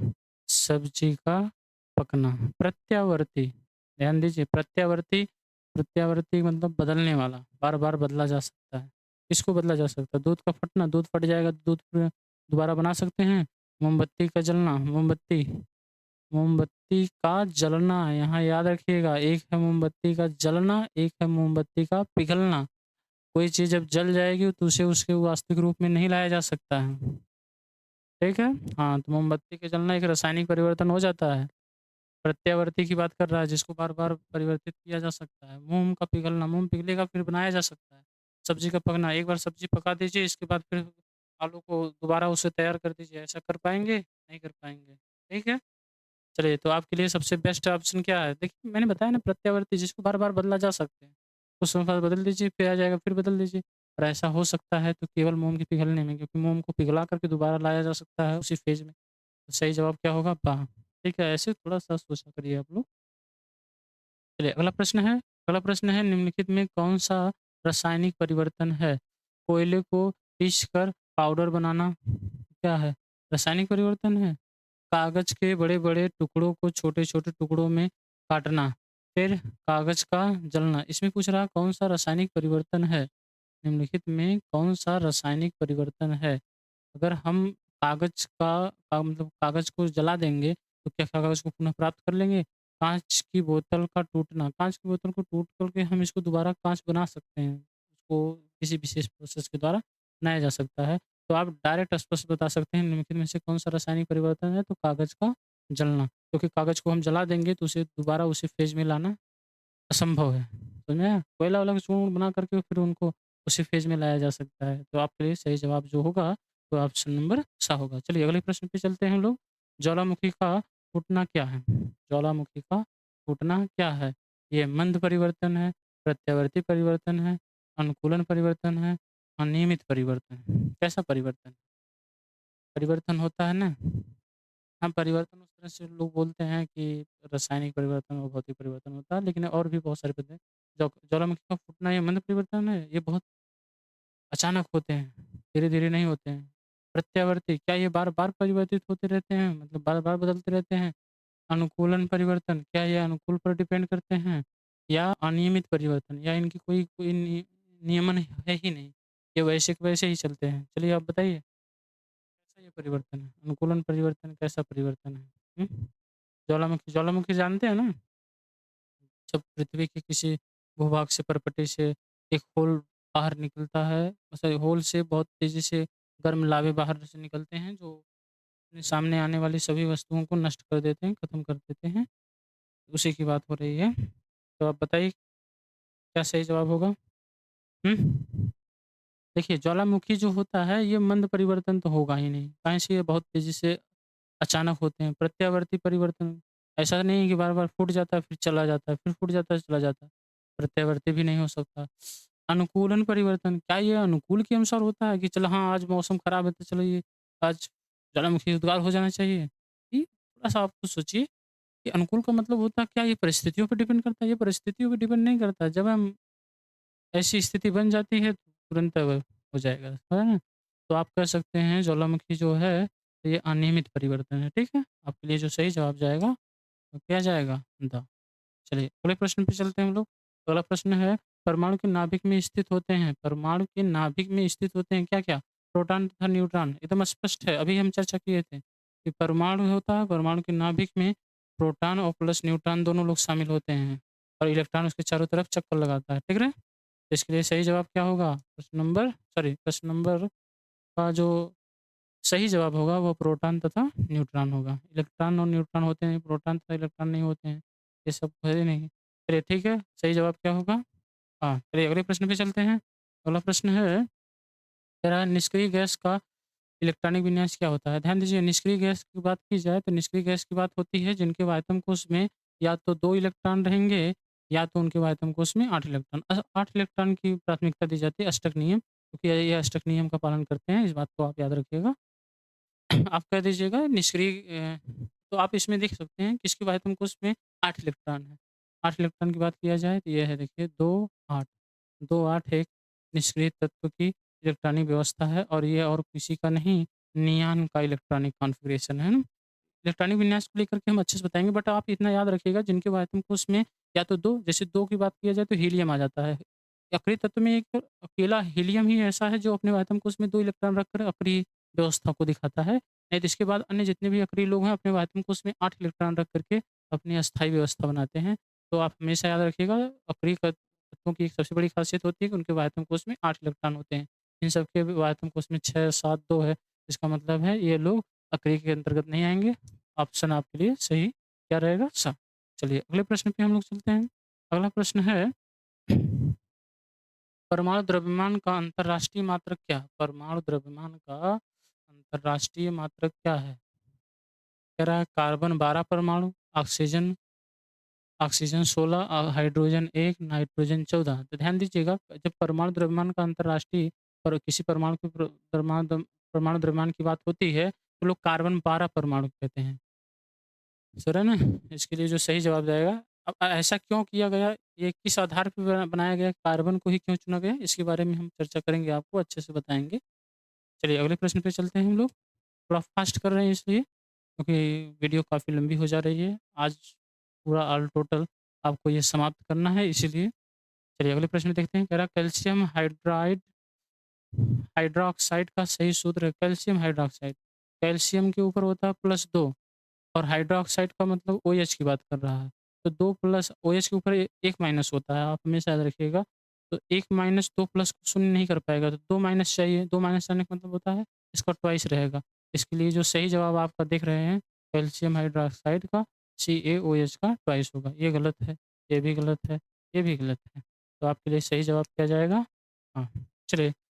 [SPEAKER 1] सब्जी का पकना। प्रत्यावर्ती, ध्यान दीजिए प्रत्यावर्ती, प्रत्यावर्ती मतलब बदलने वाला, बार-बार बदला जा सकता है। किसको बदला जा सकता है? दूध का फटना, दूध फट जाएगा तो दूध फिर दोबारा बना सकते हैं। मोमबत्ती का जलना, मोमबत्ती मोमबत्ती का जलना, यहाँ याद रखिएगा, एक है मोमबत्ती का जलना, एक है मोमबत्ती का पिघलना। कोई चीज़ जब जल जाएगी तो उसे उसके वास्तविक रूप में नहीं लाया जा सकता है। ठीक है? हाँ, तो मोमबत्ती के जलना एक रासायनिक परिवर्तन हो जाता है। प्रत्यावर्ती की बात कर रहा है जिसको बार-बार परिवर्तित किया जा सकता है। मोम का पिघलना, मोम पिघलेगा फिर बनाया जा सकता है। सब्ज़ी का पकना, एक बार सब्ज़ी पका दीजिए इसके बाद फिर आलू को दोबारा उसे तैयार कर दीजिए। ऐसा कर पाएँगे? नहीं कर पाएँगे। ठीक है? चलिए, तो आपके लिए सबसे बेस्ट ऑप्शन क्या है? देखिए, मैंने बताया ना प्रत्यावर्ती जिसको बार-बार बदला जा सकते हैं। कुछ समय बाद बदल दीजिए, फिर आ जाएगा, फिर बदल दीजिए। और ऐसा हो सकता है तो केवल मोम के पिघलने में, क्योंकि मोम को पिघला करके दोबारा लाया जा सकता है उसी फ़ेज़ में। तो सही जवाब क्या होगा? ब। ठीक है, ऐसे थोड़ा-सा सोचा करिए आप लोग। चलिए अगला प्रश्न है निम्नलिखित में कौन-सा रासायनिक परिवर्तन है? कोयले को पीसकर पाउडर बनाना क्या है? रासायनिक परिवर्तन है? कागज़ के बड़े-बड़े टुकड़ों को छोटे-छोटे टुकड़ों में काटना, फिर कागज़ का जलना। इसमें पूछ रहा है कौन-सा रासायनिक परिवर्तन है? निम्नलिखित में कौन-सा रासायनिक परिवर्तन है? अगर हम मतलब कागज़ को जला देंगे, तो क्या कागज़ को पुनः प्राप्त कर लेंगे? काँच की बोतल का टूटना, काँच की बोतल को टूट कर के हम इसको दोबारा काँच बना सकते हैं। उसको किसी विशेष प्रोसेस के द्वारा बनाया जा सकता है। तो आप डायरेक्ट स्पष्ट बता सकते हैं निम्नलिखित में से कौन-सा रासायनिक परिवर्तन है? तो कागज़ का जलना, क्योंकि कागज़ को हम जला देंगे तो उसे दोबारा उसी फ़ेज़ में लाना असंभव है। समझ में आया? कोयला-वोयला का चूर्ण बना करके फिर उनको उसी फ़ेज़ में लाया जा सकता है। तो आपके लिए सही जवाब जो होगा, वो ऑप्शन नंबर स होगा। चलिए अगले प्रश्न पे चलते हैं हम लोग। ज्वालामुखी का फूटना क्या है? ज्वालामुखी का फूटना क्या है? ये मंद परिवर्तन है, प्रत्यावर्ती परिवर्तन है, अनुकूलन परिवर्तन है, अनियमित परिवर्तन है। कैसा परिवर्तन? परिवर्तन होता है ना, हाँ, परिवर्तन उस तरह से लोग बोलते हैं कि रासायनिक परिवर्तन और भौतिक परिवर्तन होता है, लेकिन और भी बहुत सारे पद हैं। ज्वालामुखी का फूटना ये मंद परिवर्तन है, ये बहुत अचानक होते हैं, धीरे-धीरे नहीं होते हैं। प्रत्यावर्ती, क्या ये बार-बार परिवर्तित होते रहते हैं, मतलब बार-बार बदलते रहते हैं? अनुकूलन परिवर्तन, क्या ये अनुकूल पर डिपेंड करते हैं? या अनियमित परिवर्तन, या इनकी कोई कोई नियमन है ही नहीं, ये वैसे के वैसे ही चलते हैं? चलिए आप बताइए, कैसा ये परिवर्तन है? अनुकूलन परिवर्तन कैसा परिवर्तन है? हुँ? ज्वालामुखी ज्वालामुखी जानते हैं ना? जब पृथ्वी के किसी भूभाग से परपटे से एक होल बाहर निकलता है, सॉरी, होल से बहुत तेज़ी से गर्म लावे बाहर से निकलते हैं जो अपने सामने आने वाली सभी वस्तुओं को नष्ट कर देते हैं, खत्म कर देते हैं। उसी की बात हो रही है। तो आप बताइए क्या सही जवाब होगा? हुँ? देखिए, ज्वालामुखी जो होता है ये मंद परिवर्तन तो होगा ही नहीं, काहे से ये बहुत तेज़ी से अचानक होते हैं। प्रत्यावर्ती परिवर्तन ऐसा नहीं है कि बार-बार फूट जाता है फिर चला जाता है, फिर फूट जाता है चला जाता है। प्रत्यावर्ती भी नहीं हो सकता। अनुकूलन परिवर्तन, क्या ये अनुकूल के अनुसार होता है कि चलो हाँ, आज मौसम खराब है तो चलो ये आज ज्वालामुखी उद्गार हो जाना चाहिए? ये थोड़ा-सा आप खुद सोचिए कि अनुकूल का मतलब होता है, क्या ये परिस्थितियों पे डिपेंड करता है? ये परिस्थितियों पे डिपेंड नहीं करता। जब हम ऐसी स्थिति बन जाती है तो तुरंत हो जाएगा, है ना? तो आप कह सकते हैं ज्वालामुखी जो है ये अनियमित परिवर्तन है, ठीक है? आपके लिए जो सही जवाब जाएगा वो क्या जाएगा? द। चलिए अगले प्रश्न पे चलते हैं हम लोग। अगला प्रश्न है, परमाणु के नाभिक में स्थित होते हैं, परमाणु के नाभिक में स्थित होते हैं क्या-क्या? प्रोटॉन तथा न्यूट्रॉन, एकदम स्पष्ट है, अभी हम चर्चा किए थे कि परमाणु होता है, परमाणु के नाभिक में प्रोटॉन और प्लस न्यूट्रॉन दोनों लोग शामिल होते हैं और इलेक्ट्रॉन उसके चारों तरफ चक्कर लगाता है, ठीक है? तो इसके लिए सही जवाब क्या होगा? प्रश्न नंबर का जो सही जवाब होगा वो प्रोटॉन तथा न्यूट्रॉन होगा। इलेक्ट्रॉन और न्यूट्रॉन होते हैं, प्रोटॉन तथा इलेक्ट्रॉन नहीं होते हैं। ये सब है ही नहीं। चलिए ठीक है, सही जवाब क्या होगा? हाँ, चलिए अगले प्रश्न पे चलते हैं। अगला प्रश्न है, कह रहा है निष्क्रिय गैस का इलेक्ट्रॉनिक विन्यास क्या होता है? ध्यान दीजिए, निष्क्रिय गैस की बात की जाए तो निष्क्रिय गैस की बात होती है जिनके आयतन कोश में या तो 2 इलेक्ट्रॉन रहेंगे या तो उनके आयतन कोश में 8 इलेक्ट्रॉन। 8 इलेक्ट्रॉन की प्राथमिकता दी जाती है अष्टक नियम क्योंकि ये अष्टक नियम का पालन करते हैं, इस बात को आप याद रखिएगा। आप कह दीजिएगा निष्क्रिय तो आप इसमें देख सकते हैं कि इसके वायतम कोष में 8 इलेक्ट्रॉन है। 8 इलेक्ट्रॉन की बात किया जाए तो ये है देखिए 2, 8। 2, 8 एक निष्क्रिय तत्व की इलेक्ट्रॉनिक व्यवस्था है और ये और किसी का नहीं, नियान का इलेक्ट्रॉनिक कॉन्फ़िगरेशन है ना? इलेक्ट्रॉनिक विन्यास को लेकर के हम अच्छे से बताएँगे बट आप इतना याद रखिएगा जिनके वायतम कोष में या तो 2 जैसे 2 की बात किया जाए तो हीलियम आ जाता है। अक्रिय तत्व में एक अकेला हीलियम ही ऐसा है जो अपने वायतम कोष में 2 इलेक्ट्रॉन रखकर अक्रिय व्यवस्था को दिखाता है। नहीं तो इसके बाद अन्य जितने भी अक्रिय लोग हैं अपने वायतम कोष में 8 इलेक्ट्रॉन रख कर के अपनी अस्थायी व्यवस्था बनाते हैं। तो आप हमेशा याद रखिएगा अक्रिय तत्वों की एक सबसे बड़ी खासियत होती है कि उनके वायतम कोष में 8 इलेक्ट्रॉन होते हैं। इन सबके वायतम कोष में 6, 7, 2 है। इसका मतलब है ये लोग अक्रिय के अंतर्गत नहीं आएँगे। ऑप्शन आपके लिए सही क्या रहेगा? स। चलिए अगले प्रश्न पे हम लोग चलते हैं। अगला प्रश्न है परमाणु द्रव्यमान का अंतर्राष्ट्रीय मात्रक क्या है? परमाणु द्रव्यमान का अंतर्राष्ट्रीय मात्रक क्या है? कह रहा है कार्बन 12 परमाणु, ऑक्सीजन ऑक्सीजन 16 हाइड्रोजन 1, नाइट्रोजन 14। तो ध्यान दीजिएगा जब परमाणु द्रव्यमान का अंतर्राष्ट्रीय और किसी परमाणु के परमाणु द्रव्यमान की बात होती है, तो लोग कार्बन 12 परमाणु कहते हैं। सुना ना? इसके लिए जो सही जवाब जाएगा अब ऐसा क्यों किया गया? ये किस आधार पे बनाया गया? कार्बन को ही क्यों चुना गया? इसके बारे में हम चर्चा करेंगे, आपको अच्छे से बताएँगे। चलिए अगले प्रश्न पे चलते हैं हम लोग। थोड़ा फ़ास्ट कर रहे हैं इसलिए क्योंकि वीडियो काफ़ी लंबी हो जा रही है। आज पूरा ऑल टोटल आपको ये समाप्त करना है इसीलिए। चलिए अगले प्रश्न देखते हैं। कह रहा कैल्शियम हाइड्रॉक्साइड का सही सूत्र है कैल्शियम हाइड्रॉक्साइड। कैल्शियम के ऊपर होता है +2 और हाइड्रॉक्साइड का मतलब OH की बात कर रहा है। तो 2 प्लस OH के ऊपर 1 माइनस होता है, आप हमेशा याद रखिएगा। तो 1 माइनस 2 प्लस को शून्य नहीं कर पाएगा, तो 2 माइनस चाहिए, 2 माइनस करने का मतलब होता है इसका ट्वाइस रहेगा। इसके लिए जो सही जवाब आपका देख रहे हैं, कैल्शियम हाइड्रॉक्साइड का CaOH का ट्वाइस होगा। ये गलत है, ये भी गलत है, ये भी गलत है। तो आपके लिए सही जवाब क्या जाएगा? हाँ, चलिए